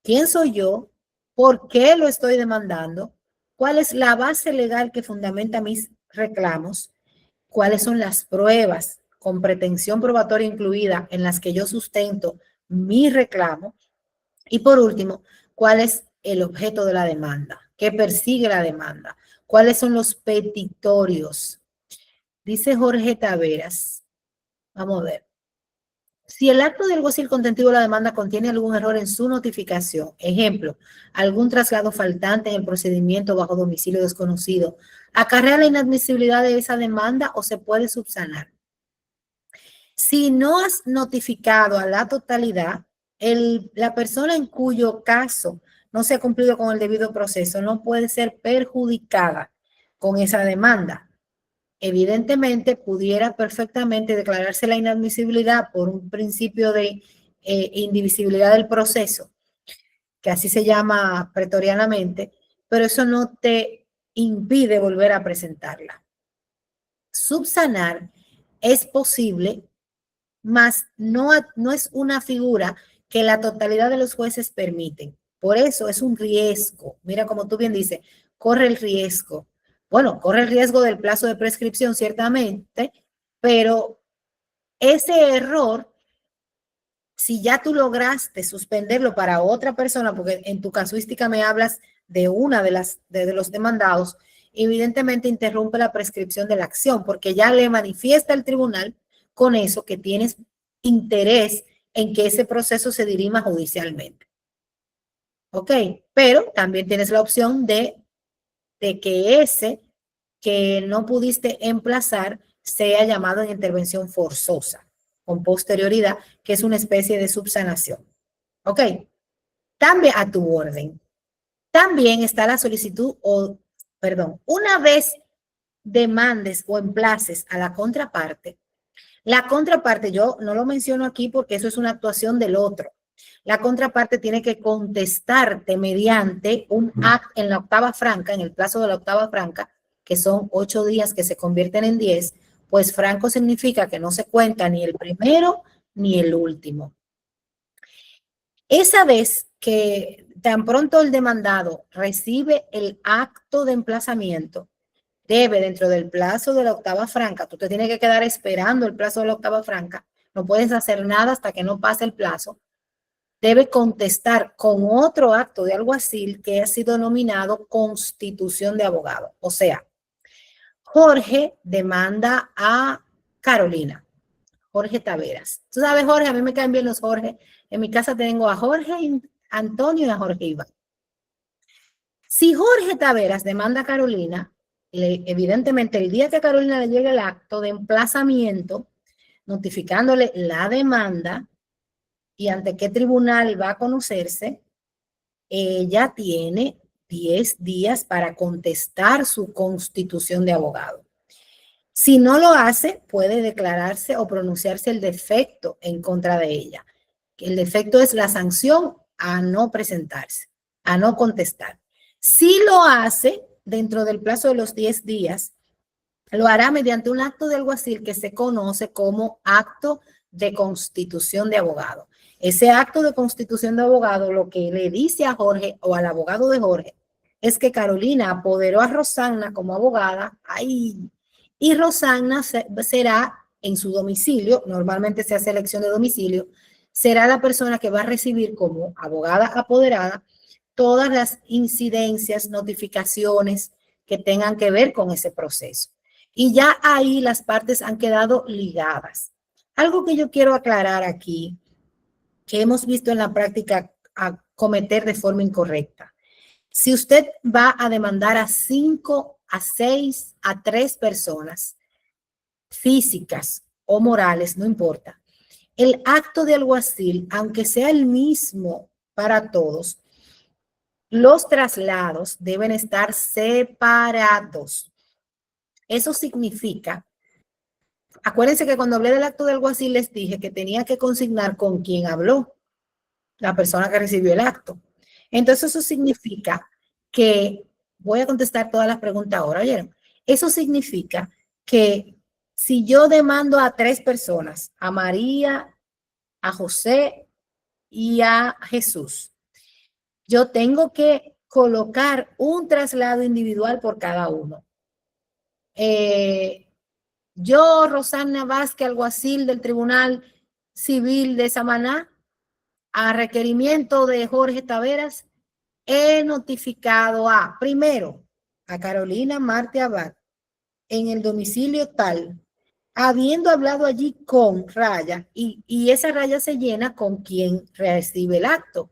quién soy yo, por qué lo estoy demandando, cuál es la base legal que fundamenta mis reclamos, cuáles son las pruebas con pretensión probatoria incluida en las que yo sustento mi reclamo. Y por último, ¿cuál es el objeto de la demanda? ¿Qué persigue la demanda? ¿Cuáles son los petitorios? Dice Jorge Taveras. Vamos a ver. Si el acto de alguacil contentivo de la demanda contiene algún error en su notificación, ejemplo, algún traslado faltante en el procedimiento bajo domicilio desconocido, ¿acarrea la inadmisibilidad de esa demanda o se puede subsanar? Si no has notificado a la totalidad, la persona en cuyo caso no se ha cumplido con el debido proceso no puede ser perjudicada con esa demanda. Evidentemente, pudiera perfectamente declararse la inadmisibilidad por un principio de indivisibilidad del proceso, que así se llama pretorianamente, pero eso no te impide volver a presentarla. Subsanar es posible, mas no es una figura que la totalidad de los jueces permiten. Por eso es un riesgo. Mira, como tú bien dices, corre el riesgo. Bueno, corre el riesgo del plazo de prescripción, ciertamente, pero ese error, si ya tú lograste suspenderlo para otra persona, porque en tu casuística me hablas de una de los demandados, evidentemente interrumpe la prescripción de la acción, porque ya le manifiesta al tribunal con eso que tienes interés en que ese proceso se dirima judicialmente. ¿Ok? Pero también tienes la opción de que ese que no pudiste emplazar sea llamado en intervención forzosa con posterioridad, que es una especie de subsanación. ¿Ok? Cambia a tu orden. También está la solicitud una vez demandes o emplaces a la contraparte yo no lo menciono aquí porque eso es una actuación del otro. La contraparte tiene que contestarte mediante un acto en la octava franca, en el plazo de la octava franca, que son 8 días que se convierten en 10, pues franco significa que no se cuenta ni el primero ni el último. Esa vez que tan pronto el demandado recibe el acto de emplazamiento, debe dentro del plazo de la octava franca, tú te tienes que quedar esperando el plazo de la octava franca, no puedes hacer nada hasta que no pase el plazo, debe contestar con otro acto de alguacil que ha sido nominado constitución de abogado. O sea, Jorge demanda a Carolina, Jorge Taveras. Tú sabes, Jorge, a mí me caen bien los Jorge. En mi casa tengo a Jorge Antonio y a Jorge Iván. Si Jorge Taveras demanda a Carolina, evidentemente el día que Carolina le llegue el acto de emplazamiento, notificándole la demanda y ante qué tribunal va a conocerse, ella tiene 10 días para contestar su constitución de abogado. Si no lo hace, puede declararse o pronunciarse el defecto en contra de ella. El defecto es la sanción a no presentarse, a no contestar. Si lo hace dentro del plazo de los 10 días, lo hará mediante un acto de alguacil que se conoce como acto de constitución de abogado. Ese acto de constitución de abogado lo que le dice a Jorge o al abogado de Jorge es que Carolina apoderó a Rosana como abogada y Rosana será en su domicilio, normalmente se hace elección de domicilio, será la persona que va a recibir como abogada apoderada todas las incidencias, notificaciones que tengan que ver con ese proceso. Y ya ahí las partes han quedado ligadas. Algo que yo quiero aclarar aquí, que hemos visto en la práctica a cometer de forma incorrecta. Si usted va a demandar a 5, a 6, a 3 personas, físicas o morales, no importa. El acto de alguacil, aunque sea el mismo para todos, los traslados deben estar separados. Eso significa, acuérdense que cuando hablé del acto de alguacil les dije que tenía que consignar con quién habló, la persona que recibió el acto. Entonces eso significa que, voy a contestar todas las preguntas ahora, ¿oyeron? Eso significa que si yo demando a 3 personas, a María, a José y a Jesús, yo tengo que colocar un traslado individual por cada uno. Yo, Rosana Vázquez, alguacil del Tribunal Civil de Samaná, a requerimiento de Jorge Taveras, he notificado primero, a Carolina Marte Abad, en el domicilio tal, habiendo hablado allí con raya, y esa raya se llena con quien recibe el acto.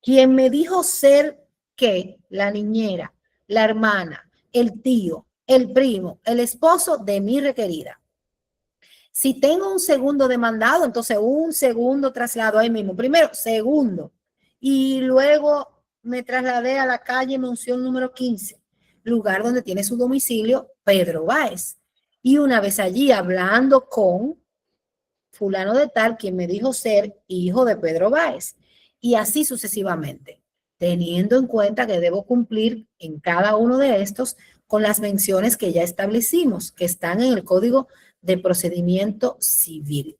Quien me dijo ser que la niñera, la hermana, el tío, el primo, el esposo de mi requerida. Si tengo un segundo demandado, entonces un segundo traslado ahí mismo. Primero, segundo. Y luego me trasladé a la calle Monción número 15, lugar donde tiene su domicilio Pedro Báez. Y una vez allí hablando con fulano de tal, quien me dijo ser hijo de Pedro Báez. Y así sucesivamente, teniendo en cuenta que debo cumplir en cada uno de estos con las menciones que ya establecimos, que están en el Código de Procedimiento Civil.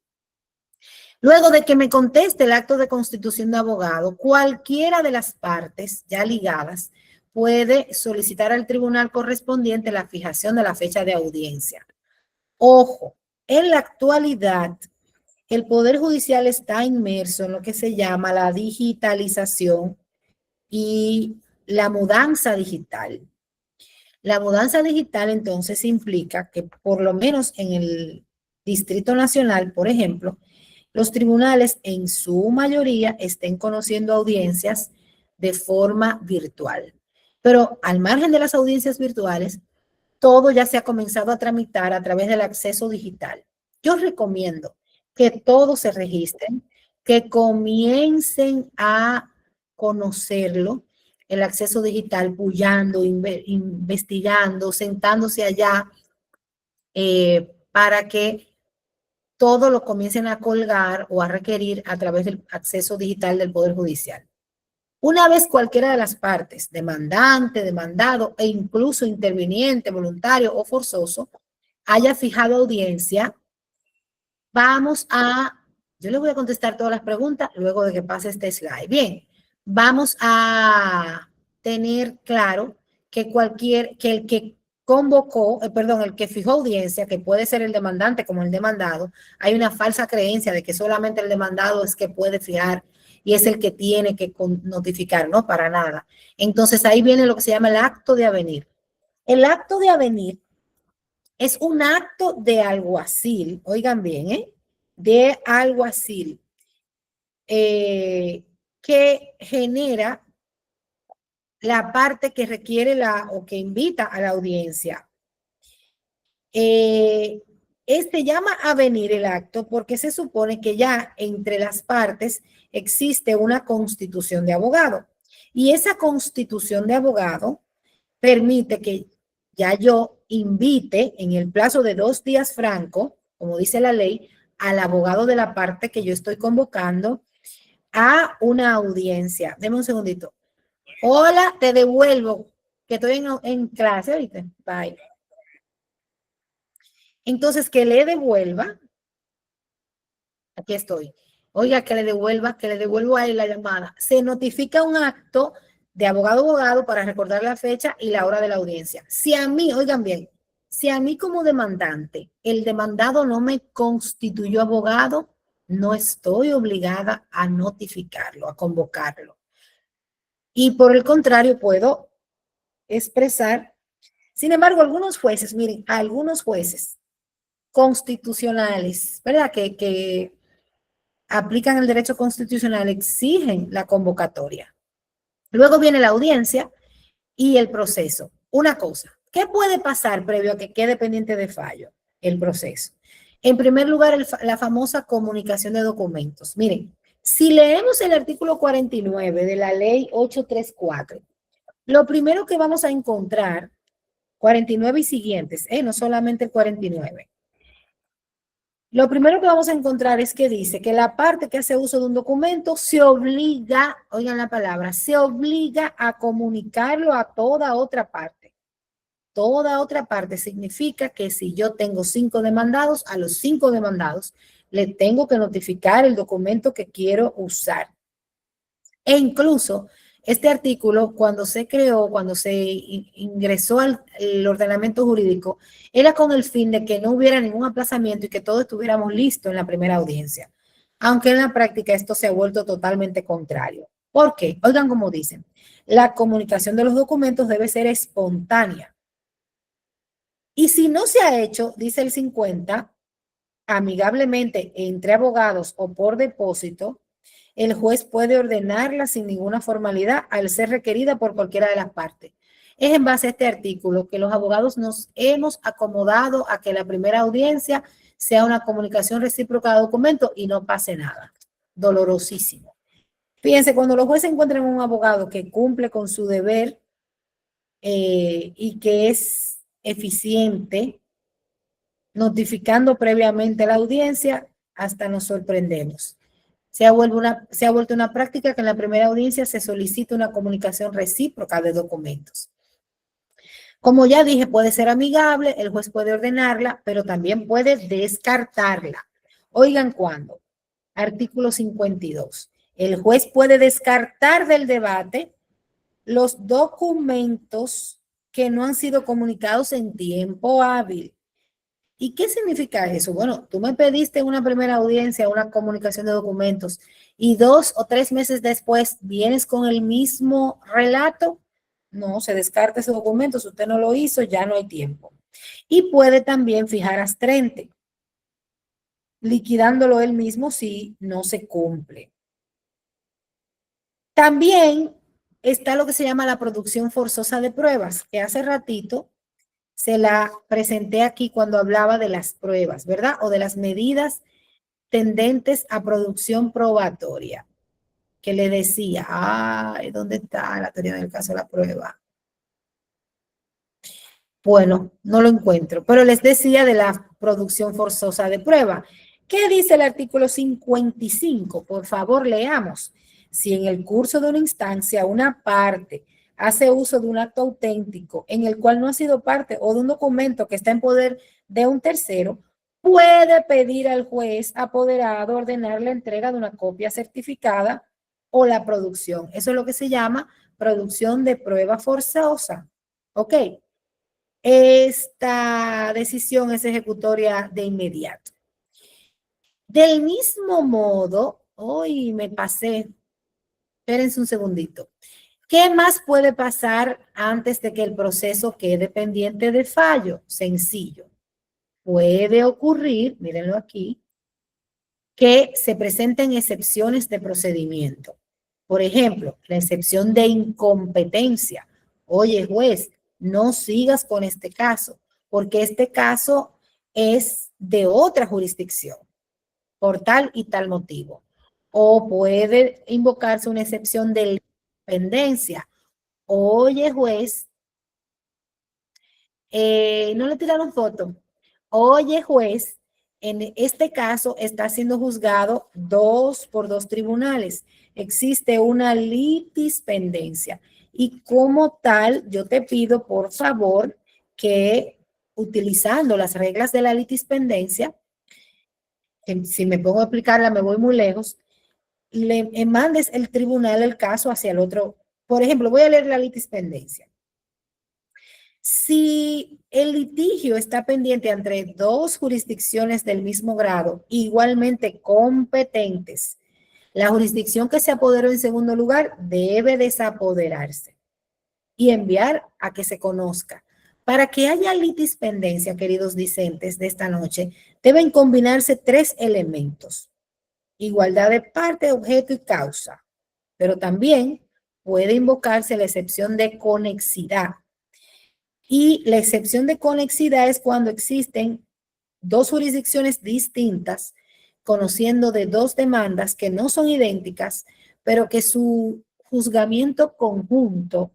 Luego de que me conteste el acto de constitución de abogado, cualquiera de las partes ya ligadas puede solicitar al tribunal correspondiente la fijación de la fecha de audiencia. Ojo, en la actualidad, el Poder Judicial está inmerso en lo que se llama la digitalización y la mudanza digital. La mudanza digital entonces implica que por lo menos en el Distrito Nacional, por ejemplo, los tribunales en su mayoría estén conociendo audiencias de forma virtual. Pero al margen de las audiencias virtuales, todo ya se ha comenzado a tramitar a través del acceso digital. Yo recomiendo que todos se registren, que comiencen a conocerlo, el acceso digital, bullando, investigando, sentándose allá, para que todo lo comiencen a colgar o a requerir a través del acceso digital del Poder Judicial. Una vez cualquiera de las partes, demandante, demandado e incluso interviniente, voluntario o forzoso, haya fijado audiencia, yo le voy a contestar todas las preguntas luego de que pase este slide. Bien, vamos a tener claro que el que convocó, el que fijó audiencia, que puede ser el demandante como el demandado, hay una falsa creencia de que solamente el demandado es que puede fijar y es el que tiene que notificar, no, para nada. Entonces ahí viene lo que se llama el acto de avenir. El acto de avenir es un acto de alguacil, oigan bien, de alguacil, que genera la parte que requiere o que invita a la audiencia. Este llama a venir el acto porque se supone que ya entre las partes existe una constitución de abogado. Y esa constitución de abogado permite que ya yo invite en el plazo de 2 días franco, como dice la ley, al abogado de la parte que yo estoy convocando a una audiencia. Deme un segundito. Hola, te devuelvo, que estoy en clase ahorita. Bye. Entonces, que le devuelva, aquí estoy, oiga, que le devuelvo a él la llamada. Se notifica un acto de abogado a abogado para recordar la fecha y la hora de la audiencia. Si a mí, oigan bien, si a mí como demandante, el demandado no me constituyó abogado, no estoy obligada a notificarlo, a convocarlo. Y por el contrario, puedo expresar. Sin embargo, algunos jueces, miren, algunos jueces constitucionales, ¿verdad? Que aplican el derecho constitucional, exigen la convocatoria. Luego viene la audiencia y el proceso. Una cosa, ¿qué puede pasar previo a que quede pendiente de fallo? el proceso. En primer lugar, la famosa comunicación de documentos. Miren, si leemos el artículo 49 de la ley 834, lo primero que vamos a encontrar, 49 y siguientes, no solamente el 49. Lo primero que vamos a encontrar es que dice que la parte que hace uso de un documento se obliga, oigan la palabra, se obliga a comunicarlo a toda otra parte. Toda otra parte significa que si yo tengo 5 demandados, a los 5 demandados le tengo que notificar el documento que quiero usar. E incluso este artículo, cuando se creó, cuando se ingresó al ordenamiento jurídico, era con el fin de que no hubiera ningún aplazamiento y que todos estuviéramos listos en la primera audiencia. Aunque en la práctica esto se ha vuelto totalmente contrario. ¿Por qué? Oigan cómo dicen, la comunicación de los documentos debe ser espontánea. Y si no se ha hecho, dice el 50, amigablemente entre abogados o por depósito, el juez puede ordenarla sin ninguna formalidad al ser requerida por cualquiera de las partes. Es en base a este artículo que los abogados nos hemos acomodado a que la primera audiencia sea una comunicación recíproca de documentos y no pase nada. Dolorosísimo. Fíjense, cuando los jueces encuentran un abogado que cumple con su deber y que es eficiente, notificando previamente la audiencia, hasta nos sorprendemos. Se ha vuelto una práctica que en la primera audiencia se solicita una comunicación recíproca de documentos. Como ya dije, puede ser amigable, el juez puede ordenarla, pero también puede descartarla. Oigan cuándo. Artículo 52. El juez puede descartar del debate los documentos que no han sido comunicados en tiempo hábil. ¿Y qué significa eso? Bueno, tú me pediste en una primera audiencia una comunicación de documentos y 2 o 3 meses después vienes con el mismo relato. No, se descarta ese documento. Si usted no lo hizo, ya no hay tiempo. Y puede también fijar astrente, liquidándolo él mismo si no se cumple. También está lo que se llama la producción forzosa de pruebas, que hace ratito se la presenté aquí cuando hablaba de las pruebas, ¿verdad? O de las medidas tendentes a producción probatoria, que le decía, ay, ¿dónde está la teoría del caso de la prueba? Bueno, no lo encuentro, pero les decía de la producción forzosa de prueba. ¿Qué dice el artículo 55? Por favor, leamos. Si en el curso de una instancia una parte hace uso de un acto auténtico en el cual no ha sido parte o de un documento que está en poder de un tercero, puede pedir al juez apoderado ordenar la entrega de una copia certificada o la producción. Eso es lo que se llama producción de prueba forzosa. ¿Ok? Esta decisión es ejecutoria de inmediato. Del mismo modo, hoy me pasé, espérense un segundito. ¿Qué más puede pasar antes de que el proceso quede pendiente de fallo? Sencillo. Puede ocurrir, mírenlo aquí, que se presenten excepciones de procedimiento. Por ejemplo, la excepción de incompetencia. Oye, juez, no sigas con este caso, porque este caso es de otra jurisdicción, por tal y tal motivo. O puede invocarse una excepción de independencia. Oye, juez, no le tiraron foto. Oye, juez, en este caso está siendo juzgado por dos tribunales. Existe una litispendencia. Y como tal, yo te pido, por favor, que utilizando las reglas de la litispendencia, que si me pongo a explicarla me voy muy lejos, le mandes el tribunal el caso hacia el otro. Por ejemplo, voy a leer la litispendencia. Si el litigio está pendiente entre dos jurisdicciones del mismo grado, igualmente competentes, la jurisdicción que se apoderó en segundo lugar debe desapoderarse y enviar a que se conozca. Para que haya litispendencia, queridos discentes de esta noche, deben combinarse 3 elementos. Igualdad de parte, objeto y causa. Pero también puede invocarse la excepción de conexidad. Y la excepción de conexidad es cuando existen dos jurisdicciones distintas, conociendo de dos demandas que no son idénticas, pero que su juzgamiento conjunto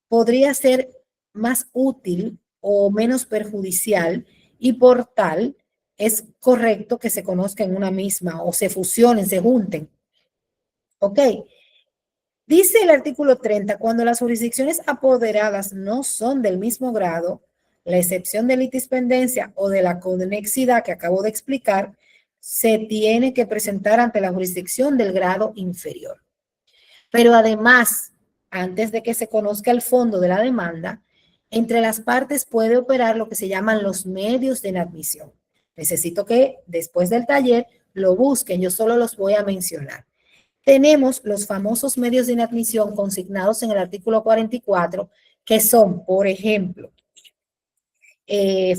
podría ser más útil o menos perjudicial y por tal es correcto que se conozcan en una misma o se fusionen, se junten. ¿Ok? Dice el artículo 30, cuando las jurisdicciones apoderadas no son del mismo grado, la excepción de litispendencia o de la conexidad que acabo de explicar, se tiene que presentar ante la jurisdicción del grado inferior. Pero además, antes de que se conozca el fondo de la demanda, entre las partes puede operar lo que se llaman los medios de inadmisión. Necesito que después del taller lo busquen, yo solo los voy a mencionar. Tenemos los famosos medios de inadmisión consignados en el artículo 44, que son, por ejemplo,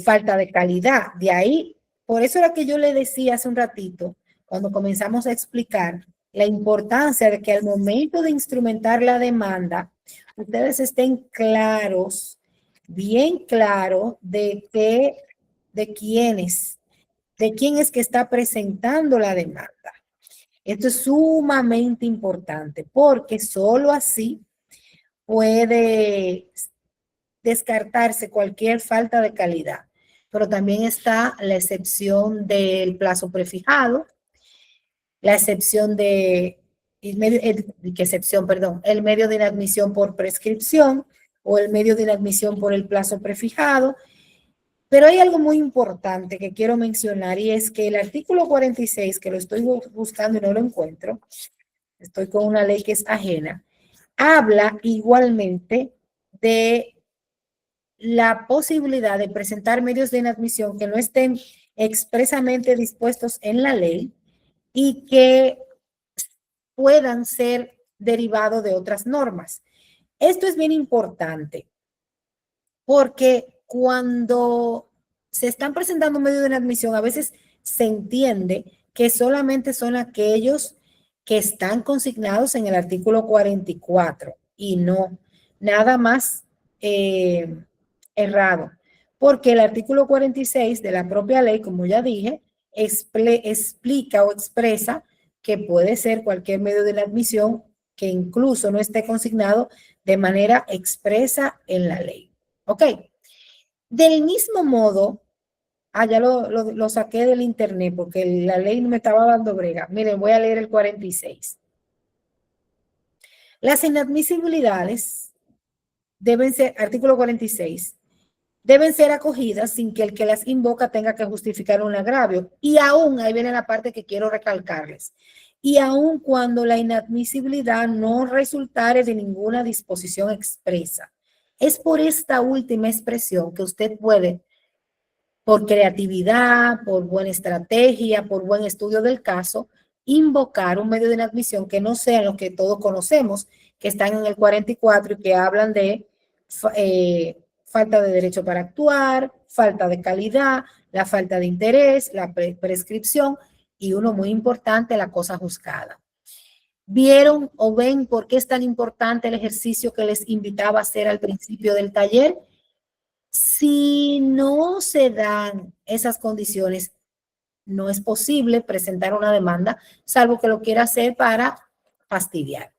falta de calidad. De ahí, por eso era que yo le decía hace un ratito, cuando comenzamos a explicar la importancia de que al momento de instrumentar la demanda, ustedes estén claros, bien claros de quién es que está presentando la demanda. Esto es sumamente importante porque solo así puede descartarse cualquier falta de calidad. Pero también está la excepción del plazo prefijado, la excepción el medio de inadmisión por prescripción o el medio de inadmisión por el plazo prefijado. Pero hay algo muy importante que quiero mencionar y es que el artículo 46, que lo estoy buscando y no lo encuentro, estoy con una ley que es ajena, habla igualmente de la posibilidad de presentar medios de inadmisión que no estén expresamente dispuestos en la ley y que puedan ser derivados de otras normas. Esto es bien importante porque cuando se están presentando medios de inadmisión, a veces se entiende que solamente son aquellos que están consignados en el artículo 44 y no, nada más errado, porque el artículo 46 de la propia ley, como ya dije, explica o expresa que puede ser cualquier medio de admisión que incluso no esté consignado de manera expresa en la ley. ¿Ok? Del mismo modo, ya lo saqué del internet porque la ley me estaba dando brega. Miren, voy a leer el 46. Las inadmisibilidades deben ser, artículo 46, deben ser acogidas sin que el que las invoca tenga que justificar un agravio. Y aún, ahí viene la parte que quiero recalcarles, y aún cuando la inadmisibilidad no resultare de ninguna disposición expresa. Es por esta última expresión que usted puede, por creatividad, por buena estrategia, por buen estudio del caso, invocar un medio de inadmisión que no sean los que todos conocemos, que están en el 44 y que hablan de falta de derecho para actuar, falta de calidad, la falta de interés, la prescripción y uno muy importante, la cosa juzgada. ¿Vieron o ven por qué es tan importante el ejercicio que les invitaba a hacer al principio del taller? Si no se dan esas condiciones, no es posible presentar una demanda, salvo que lo quiera hacer para fastidiar.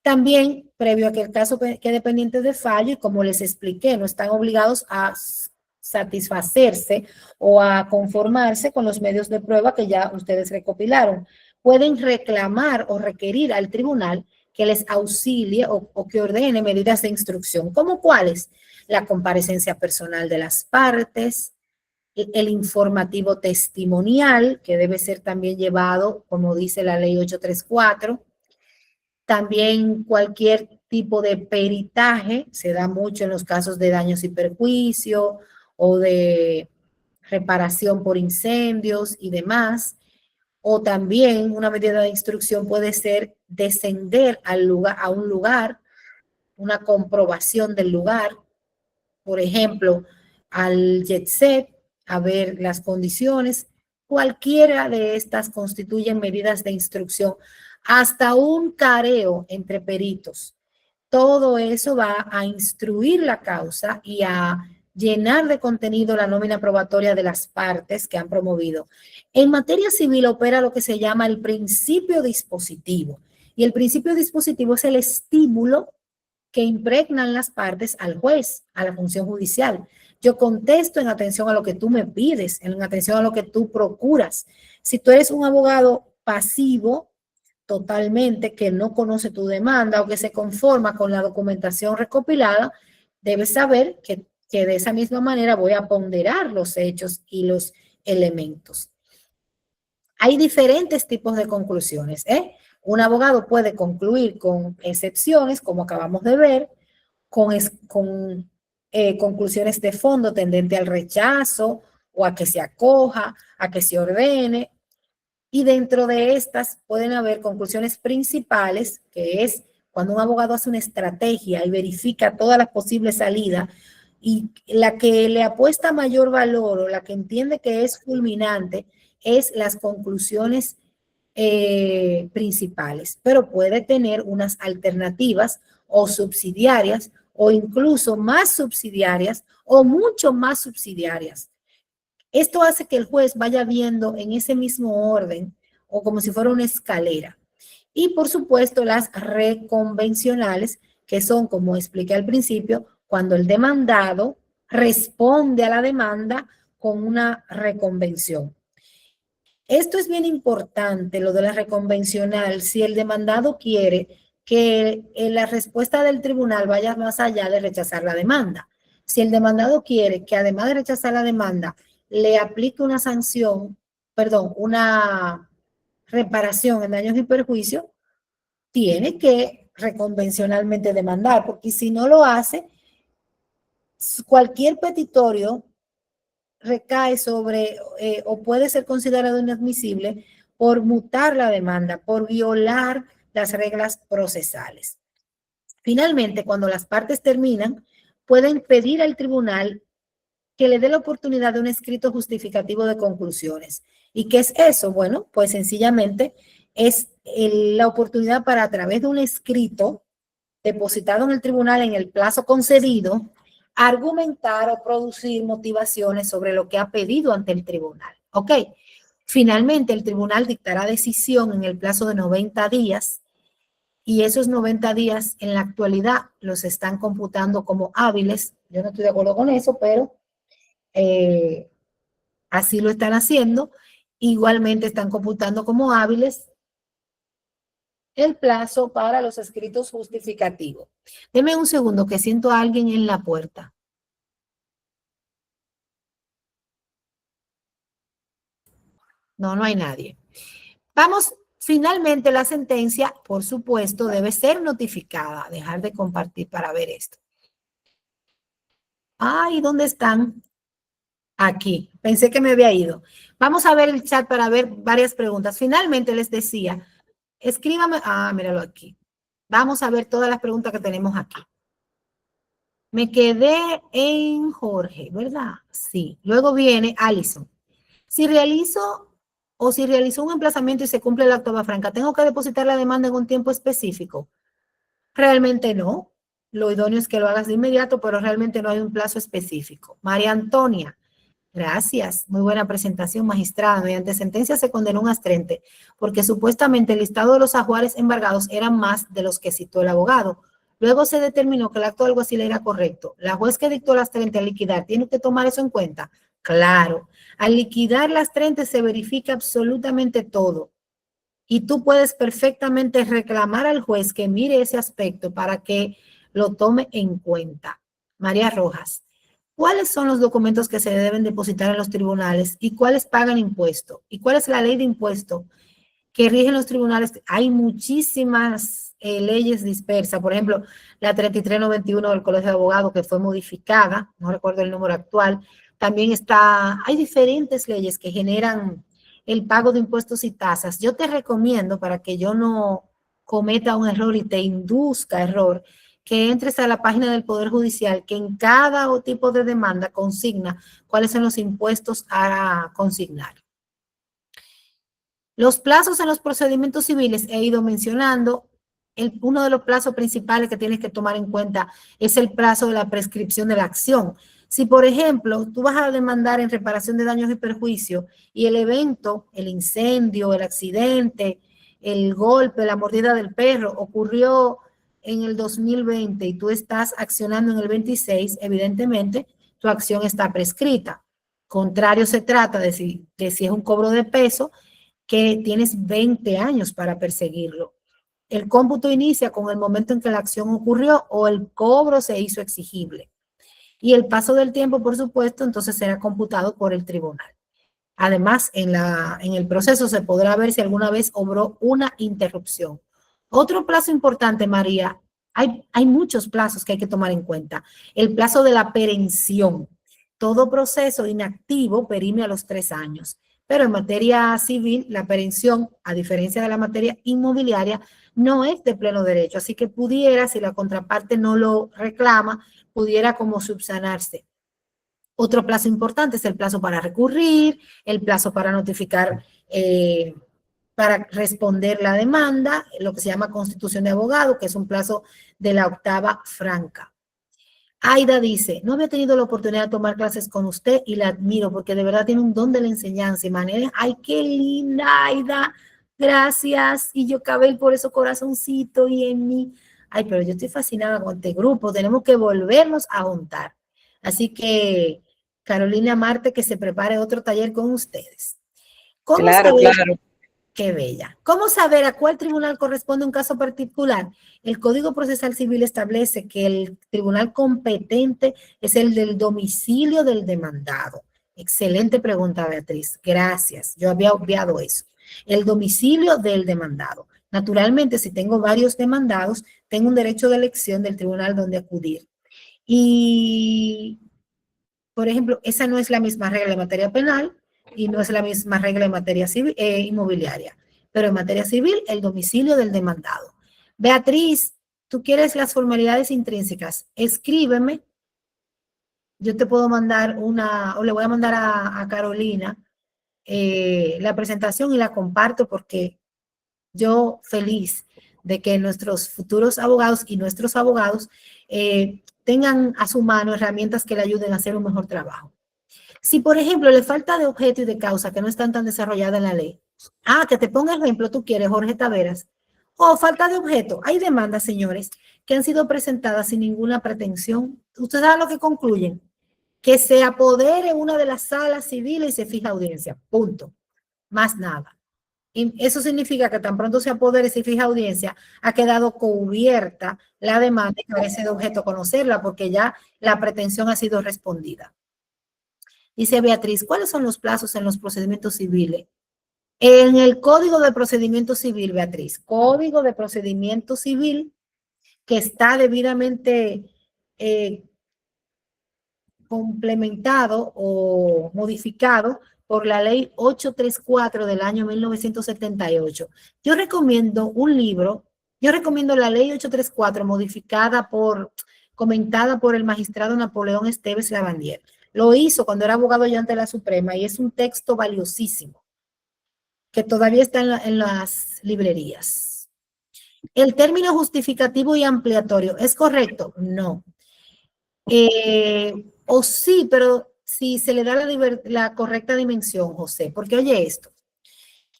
También, previo a que el caso quede pendiente de fallo, y como les expliqué, no están obligados a satisfacerse o a conformarse con los medios de prueba que ya ustedes recopilaron. Pueden reclamar o requerir al tribunal que les auxilie o que ordene medidas de instrucción. ¿Cómo cuáles? La comparecencia personal de las partes, el informativo testimonial, que debe ser también llevado, como dice la ley 834. También cualquier tipo de peritaje, se da mucho en los casos de daños y perjuicios o de reparación por incendios y demás. O también una medida de instrucción puede ser descender al lugar, a un lugar, una comprobación del lugar, por ejemplo, al jet set, a ver las condiciones. Cualquiera de estas constituyen medidas de instrucción, hasta un careo entre peritos. Todo eso va a instruir la causa y a llenar de contenido la nómina probatoria de las partes que han promovido. En materia civil opera lo que se llama el principio dispositivo. Y el principio dispositivo es el estímulo que impregnan las partes al juez, a la función judicial. Yo contesto en atención a lo que tú me pides, en atención a lo que tú procuras. Si tú eres un abogado pasivo, totalmente, que no conoce tu demanda o que se conforma con la documentación recopilada, debes saber que de esa misma manera voy a ponderar los hechos y los elementos. Hay diferentes tipos de conclusiones, ¿eh? Un abogado puede concluir con excepciones, como acabamos de ver, con conclusiones de fondo tendente al rechazo o a que se acoja, a que se ordene. Y dentro de estas pueden haber conclusiones principales, que es cuando un abogado hace una estrategia y verifica todas las posibles salidas, y la que le apuesta mayor valor o la que entiende que es fulminante es las conclusiones principales, pero puede tener unas alternativas o subsidiarias o incluso más subsidiarias o mucho más subsidiarias. Esto hace que el juez vaya viendo en ese mismo orden o como si fuera una escalera. Y por supuesto las reconvencionales, que son, como expliqué al principio, cuando el demandado responde a la demanda con una reconvención. Esto es bien importante, lo de la reconvencional, si el demandado quiere que la respuesta del tribunal vaya más allá de rechazar la demanda. Si el demandado quiere que además de rechazar la demanda, le aplique una sanción, perdón, una reparación en daños y perjuicios, tiene que reconvencionalmente demandar, porque si no lo hace, cualquier petitorio recae sobre o puede ser considerado inadmisible por mutar la demanda, por violar las reglas procesales. Finalmente, cuando las partes terminan, pueden pedir al tribunal que le dé la oportunidad de un escrito justificativo de conclusiones. ¿Y qué es eso? Bueno, pues sencillamente es la oportunidad para, a través de un escrito depositado en el tribunal en el plazo concedido, argumentar o producir motivaciones sobre lo que ha pedido ante el tribunal. ¿Ok? Finalmente, el tribunal dictará decisión en el plazo de 90 días y esos 90 días en la actualidad los están computando como hábiles. Yo no estoy de acuerdo con eso, pero así lo están haciendo. Igualmente están computando como hábiles el plazo para los escritos justificativos. Deme un segundo que siento a alguien en la puerta. No, no hay nadie. Vamos, finalmente la sentencia, por supuesto, debe ser notificada. Dejar de compartir para ver esto. Ay, ¿dónde están? Aquí. Pensé que me había ido. Vamos a ver el chat para ver varias preguntas. Finalmente les decía, escríbame. Ah, míralo aquí. Vamos a ver todas las preguntas que tenemos aquí. Me quedé en Jorge, ¿verdad? Sí. Luego viene Alison. Si realizó un emplazamiento y se cumple el acto de franca, ¿tengo que depositar la demanda en un tiempo específico? Realmente no. Lo idóneo es que lo hagas de inmediato, pero realmente no hay un plazo específico. María Antonia, gracias. Muy buena presentación, magistrada. Mediante sentencia se condenó un astrente porque supuestamente el listado de los ajuares embargados eran más de los que citó el abogado. Luego se determinó que el acto de alguacil era correcto. La juez que dictó las 30 a liquidar, ¿tiene que tomar eso en cuenta? Claro. Al liquidar las 30 se verifica absolutamente todo. Y tú puedes perfectamente reclamar al juez que mire ese aspecto para que lo tome en cuenta. María Rojas, ¿cuáles son los documentos que se deben depositar en los tribunales y cuáles pagan impuesto? ¿Y cuál es la ley de impuesto que rigen los tribunales? Hay muchísimas leyes dispersas. Por ejemplo, la 3391 del Colegio de Abogados que fue modificada, no recuerdo el número actual. También hay diferentes leyes que generan el pago de impuestos y tasas. Yo te recomiendo, para que yo no cometa un error y te induzca error, que entres a la página del Poder Judicial, que en cada tipo de demanda consigna cuáles son los impuestos a consignar. Los plazos en los procedimientos civiles he ido mencionando. Uno de los plazos principales que tienes que tomar en cuenta es el plazo de la prescripción de la acción. Si, por ejemplo, tú vas a demandar en reparación de daños y perjuicios y el evento, el incendio, el accidente, el golpe, la mordida del perro ocurrió en el 2020 y tú estás accionando en el 26, evidentemente tu acción está prescrita. Contrario se trata de si es un cobro de peso, que tienes 20 años para perseguirlo. El cómputo inicia con el momento en que la acción ocurrió o el cobro se hizo exigible. Y el paso del tiempo, por supuesto, entonces será computado por el tribunal. Además, en el proceso se podrá ver si alguna vez obró una interrupción. Otro plazo importante, María, hay muchos plazos que hay que tomar en cuenta. El plazo de la perención. Todo proceso inactivo perime a los 3 años. Pero en materia civil, la perención, a diferencia de la materia inmobiliaria, no es de pleno derecho. Así que pudiera, si la contraparte no lo reclama, pudiera como subsanarse. Otro plazo importante es el plazo para recurrir, el plazo para notificar, para responder la demanda, lo que se llama constitución de abogado, que es un plazo de la octava franca. Aida dice, no había tenido la oportunidad de tomar clases con usted y la admiro porque de verdad tiene un don de la enseñanza y manera. Ay, qué linda, Aida. Gracias. Y yo cabé por eso corazoncito y en mí. Ay, pero yo estoy fascinada con este grupo. Tenemos que volvernos a juntar. Así que, Carolina Marte, que se prepare otro taller con ustedes. ¿Cómo Claro, saber? claro. Qué bella. ¿Cómo saber a cuál tribunal corresponde un caso particular? El Código Procesal Civil establece que el tribunal competente es el del domicilio del demandado. Excelente pregunta, Beatriz. Gracias. Yo había obviado eso. El domicilio del demandado. Naturalmente, si tengo varios demandados, tengo un derecho de elección del tribunal donde acudir. Y, por ejemplo, esa no es la misma regla en materia penal y no es la misma regla en materia civil, inmobiliaria. Pero en materia civil, el domicilio del demandado. Beatriz, tú quieres las formalidades intrínsecas. Escríbeme. Yo te puedo mandar una, o le voy a mandar a Carolina la presentación y la comparto porque yo feliz de que nuestros futuros abogados y nuestros abogados tengan a su mano herramientas que le ayuden a hacer un mejor trabajo. Si, por ejemplo, le falta de objeto y de causa que no están tan desarrolladas en la ley, que te ponga el ejemplo, tú quieres, Jorge Taveras, o falta de objeto, hay demandas, señores, que han sido presentadas sin ninguna pretensión. Ustedes saben lo que concluyen, que se apodere una de las salas civiles y se fija audiencia, punto, más nada. Y eso significa que tan pronto se apodere y se fija audiencia, ha quedado cubierta la demanda y carece de objeto conocerla porque ya la pretensión ha sido respondida. Dice Beatriz, ¿cuáles son los plazos en los procedimientos civiles? En el Código de Procedimiento Civil, Beatriz, Código de Procedimiento Civil que está debidamente complementado o modificado por la ley 834 del año 1978. Yo recomiendo un libro, yo recomiendo la ley 834 modificada comentada por el magistrado Napoleón Esteves Lavandier. Lo hizo cuando era abogado ya ante la Suprema y es un texto valiosísimo que todavía está en las librerías. ¿El término justificativo y ampliatorio es correcto? No. O sí, pero si se le da la correcta dimensión, José, porque oye esto.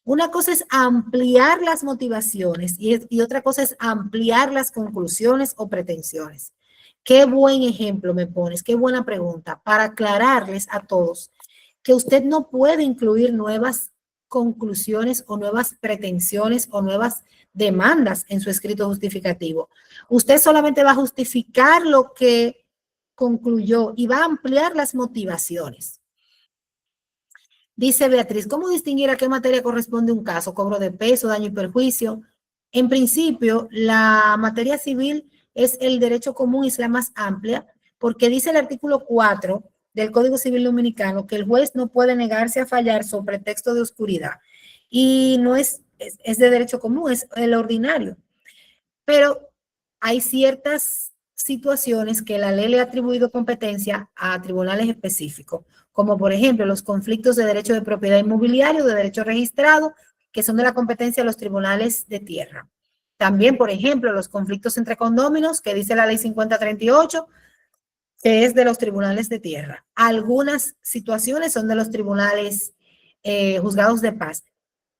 Una cosa es ampliar las motivaciones y otra cosa es ampliar las conclusiones o pretensiones. Qué buen ejemplo me pones, qué buena pregunta para aclararles a todos que usted no puede incluir nuevas conclusiones o nuevas pretensiones o nuevas demandas en su escrito justificativo. Usted solamente va a justificar lo que concluyó y va a ampliar las motivaciones. Dice Beatriz, ¿cómo distinguir a qué materia corresponde un caso? ¿Cobro de peso, daño y perjuicio? En principio, la materia civil es el derecho común y es la más amplia, porque dice el artículo 4 del Código Civil Dominicano que el juez no puede negarse a fallar sobre pretexto de oscuridad. Y no es de derecho común, es el ordinario. Pero hay ciertas situaciones que la ley le ha atribuido competencia a tribunales específicos, como por ejemplo los conflictos de derecho de propiedad inmobiliario, de derecho registrado, que son de la competencia de los tribunales de tierra. También, por ejemplo, los conflictos entre condóminos, que dice la ley 5038, que es de los tribunales de tierra. Algunas situaciones son de los tribunales juzgados de paz.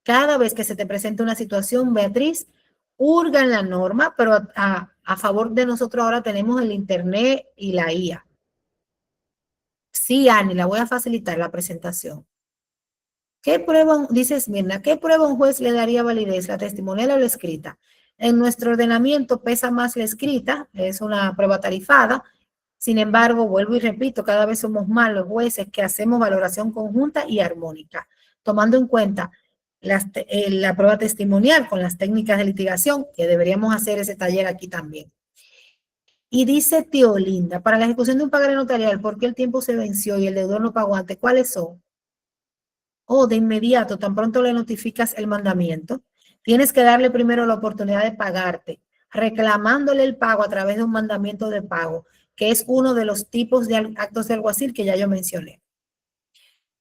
Cada vez que se te presenta una situación, Beatriz, hurga en la norma, pero a favor de nosotros ahora tenemos el internet y la IA. Sí, Ani, la voy a facilitar la presentación. ¿Qué prueba, dice Esmirna, qué prueba un juez le daría validez, la testimonial o la escrita? En nuestro ordenamiento pesa más la escrita, es una prueba tarifada. Sin embargo, vuelvo y repito, cada vez somos más los jueces que hacemos valoración conjunta y armónica, tomando en cuenta la prueba testimonial con las técnicas de litigación, que deberíamos hacer ese taller aquí también. Y dice Tío Linda, para la ejecución de un pagaré notarial, ¿por qué el tiempo se venció y el deudor no pagó antes? ¿Cuáles son? O de inmediato, tan pronto le notificas el mandamiento, tienes que darle primero la oportunidad de pagarte, reclamándole el pago a través de un mandamiento de pago, que es uno de los tipos de actos de alguacil que ya yo mencioné.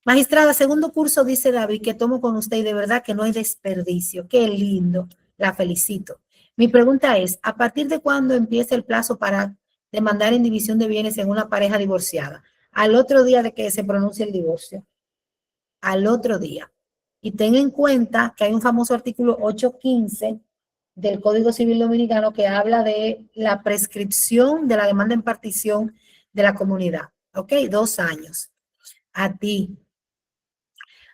Magistrada, segundo curso, dice David, que tomo con usted y de verdad que no hay desperdicio. Qué lindo, la felicito. Mi pregunta es, ¿a partir de cuándo empieza el plazo para demandar en división de bienes en una pareja divorciada? Al otro día de que se pronuncie el divorcio. Al otro día. Y ten en cuenta que hay un famoso artículo 815 del Código Civil Dominicano que habla de la prescripción de la demanda en partición de la comunidad. ¿Ok? 2 años. A ti.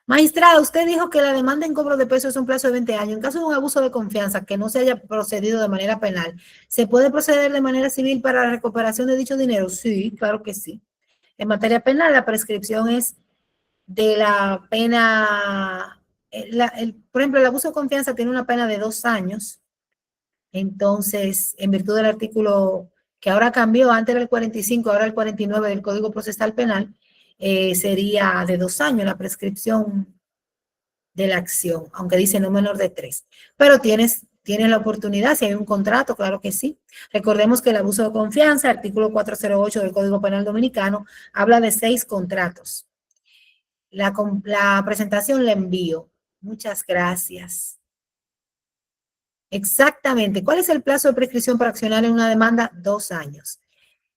Magistrada, usted dijo que la demanda en cobro de peso es un plazo de 20 años. En caso de un abuso de confianza que no se haya procedido de manera penal, ¿se puede proceder de manera civil para la recuperación de dicho dinero? Sí, claro que sí. En materia penal, la prescripción es de la pena, por ejemplo, el abuso de confianza tiene una pena de 2 años. Entonces, en virtud del artículo que ahora cambió, antes era el 45, ahora el 49 del Código Procesal Penal, sería de 2 años la prescripción de la acción, aunque dice no menor de 3. Pero tienes la oportunidad, si hay un contrato, claro que sí. Recordemos que el abuso de confianza, artículo 408 del Código Penal Dominicano, habla de 6 contratos. La presentación la envío. Muchas gracias. Exactamente. ¿Cuál es el plazo de prescripción para accionar en una demanda? 2 años.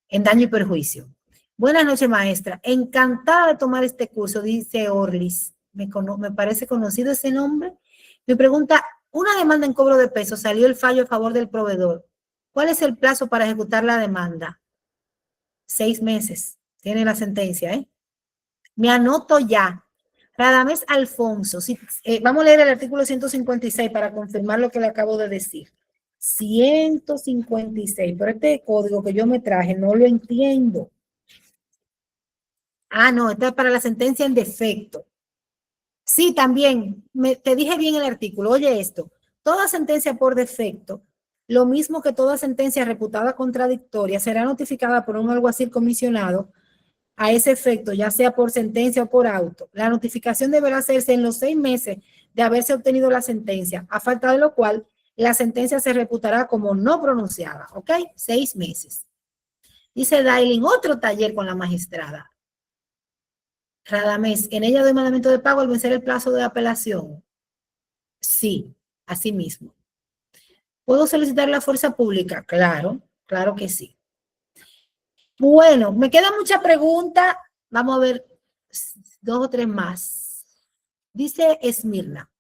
En daño y perjuicio. Buenas noches, maestra. Encantada de tomar este curso, dice Orlis. Me parece conocido ese nombre. Me pregunta, una demanda en cobro de peso, salió el fallo a favor del proveedor. ¿Cuál es el plazo para ejecutar la demanda? 6 meses. Tiene la sentencia, ¿eh? Me anoto ya. Radamés Alfonso. Vamos a leer el artículo 156 para confirmar lo que le acabo de decir. 156. Pero este código que yo me traje no lo entiendo. Ah, no, esta es para la sentencia en defecto. Sí, también. Te dije bien el artículo. Oye esto. Toda sentencia por defecto, lo mismo que toda sentencia reputada contradictoria, será notificada por un alguacil comisionado a ese efecto, ya sea por sentencia o por auto. La notificación deberá hacerse en los 6 meses de haberse obtenido la sentencia, a falta de lo cual la sentencia se reputará como no pronunciada. ¿Ok? 6 meses. Dice Dailin, otro taller con la magistrada. Radamés, en ella doy mandamiento de pago al vencer el plazo de apelación. Sí, así mismo. ¿Puedo solicitar la fuerza pública? Claro, claro que sí. Bueno, me queda mucha pregunta. Vamos a ver 2 o 3 más. Dice Esmirna,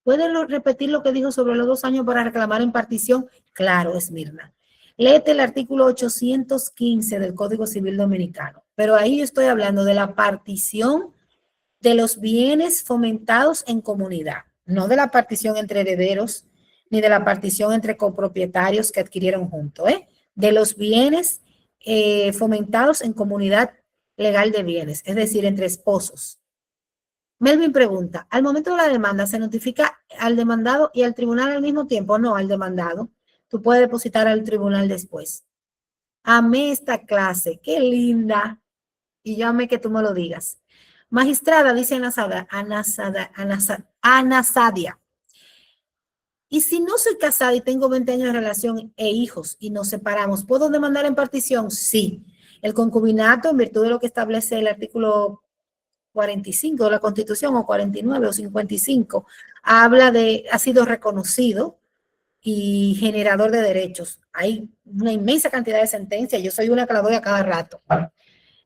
¿puede repetir lo que dijo sobre los 2 años para reclamar en partición? Claro, Esmirna. Léete el artículo 815 del Código Civil Dominicano. Pero ahí yo estoy hablando de la partición de los bienes fomentados en comunidad, no de la partición entre herederos, ni de la partición entre copropietarios que adquirieron juntos, de los bienes fomentados en comunidad legal de bienes, es decir, entre esposos. Melvin pregunta, ¿al momento de la demanda se notifica al demandado y al tribunal al mismo tiempo? No, al demandado. Tú puedes depositar al tribunal después. Amé esta clase, qué linda. Y yo amé que tú me lo digas. Magistrada, dice Ana Sadia. Y si no soy casada y tengo 20 años de relación e hijos y nos separamos, ¿puedo demandar en partición? Sí. El concubinato, en virtud de lo que establece el artículo 45 de la Constitución, o 49 o 55, ha sido reconocido y generador de derechos. Hay una inmensa cantidad de sentencias, yo soy una que la doy a cada rato.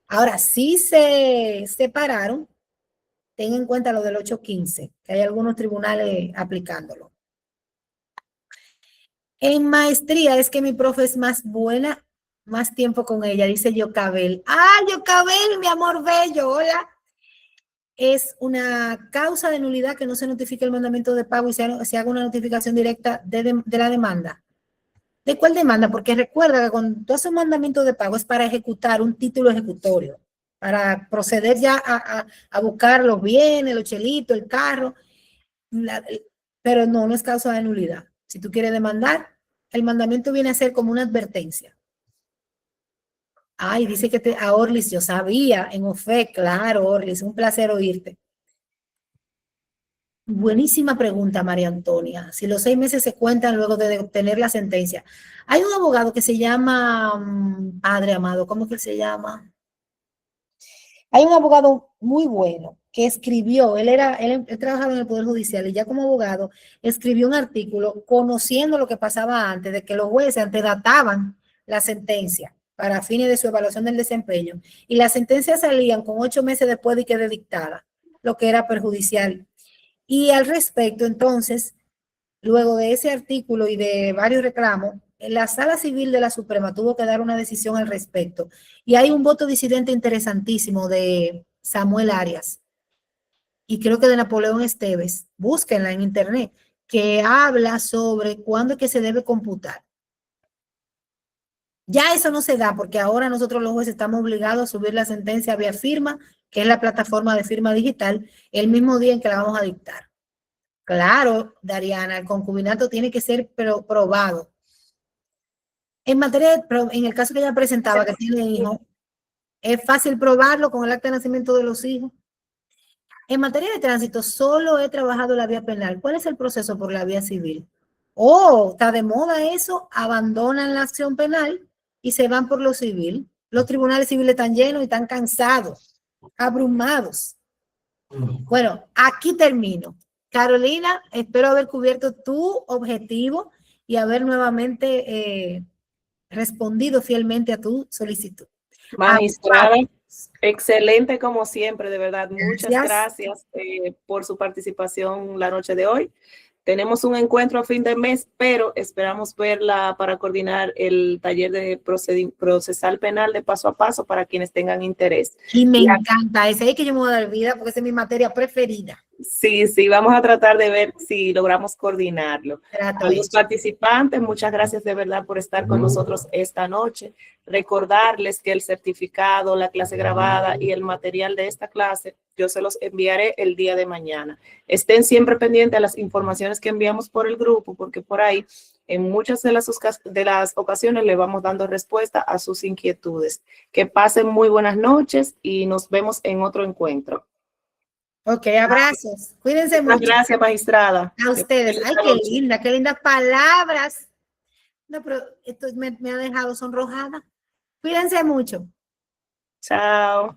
Ahora, si se separaron, ten en cuenta lo del 815, que hay algunos tribunales aplicándolo. En maestría es que mi profe es más buena, más tiempo con ella, dice Yocabel. ¡Ah, Yocabel, mi amor bello! Hola. Es una causa de nulidad que no se notifique el mandamiento de pago y se haga una notificación directa de la demanda. ¿De cuál demanda? Porque recuerda que cuando tú haces un mandamiento de pago es para ejecutar un título ejecutorio, para proceder ya a buscar los bienes, los chelitos, el carro, pero no es causa de nulidad. Si tú quieres demandar, el mandamiento viene a ser como una advertencia. Ay, dice que a Orlis, yo sabía, en OFE, claro, Orlis, un placer oírte. Buenísima pregunta, María Antonia. Si los 6 meses se cuentan luego de obtener la sentencia. Hay un abogado que se llama, Padre Amado, ¿cómo que se llama? Hay un abogado muy bueno que escribió, él trabajaba en el Poder Judicial y ya como abogado escribió un artículo conociendo lo que pasaba antes, de que los jueces antedataban la sentencia para fines de su evaluación del desempeño y las sentencias salían con 8 meses después de que de dictada, lo que era perjudicial. Y al respecto, entonces, luego de ese artículo y de varios reclamos, la Sala Civil de la Suprema tuvo que dar una decisión al respecto. Y hay un voto disidente interesantísimo de Samuel Arias y creo que de Napoleón Esteves, búsquenla en internet, que habla sobre cuándo es que se debe computar. Ya eso no se da porque ahora nosotros los jueces estamos obligados a subir la sentencia vía firma, que es la plataforma de firma digital, el mismo día en que la vamos a dictar. Claro, Dariana, el concubinato tiene que ser probado. En materia en el caso que ella presentaba, que tiene hijos, es fácil probarlo con el acta de nacimiento de los hijos. En materia de tránsito, solo he trabajado la vía penal. ¿Cuál es el proceso por la vía civil? Oh, está de moda eso, abandonan la acción penal y se van por lo civil. Los tribunales civiles están llenos y están cansados, abrumados. Bueno, aquí termino. Carolina, espero haber cubierto tu objetivo y haber nuevamente respondido fielmente a tu solicitud. Magistrada, excelente como siempre, de verdad. Muchas gracias por su participación la noche de hoy. Tenemos un encuentro a fin de mes, pero esperamos verla para coordinar el taller de procesal penal de paso a paso para quienes tengan interés. Y me encanta, ese es que yo me voy a dar vida porque esa es mi materia preferida. Sí, vamos a tratar de ver si logramos coordinarlo. A los participantes, muchas gracias de verdad por estar con nosotros esta noche. Recordarles que el certificado, la clase grabada y el material de esta clase, yo se los enviaré el día de mañana. Estén siempre pendientes a las informaciones que enviamos por el grupo, porque por ahí en muchas de las ocasiones le vamos dando respuesta a sus inquietudes. Que pasen muy buenas noches y nos vemos en otro encuentro. Ok, abrazos. Cuídense mucho. Gracias, magistrada. A ustedes. Ay, qué lindas palabras. No, pero esto me ha dejado sonrojada. Cuídense mucho. Chao.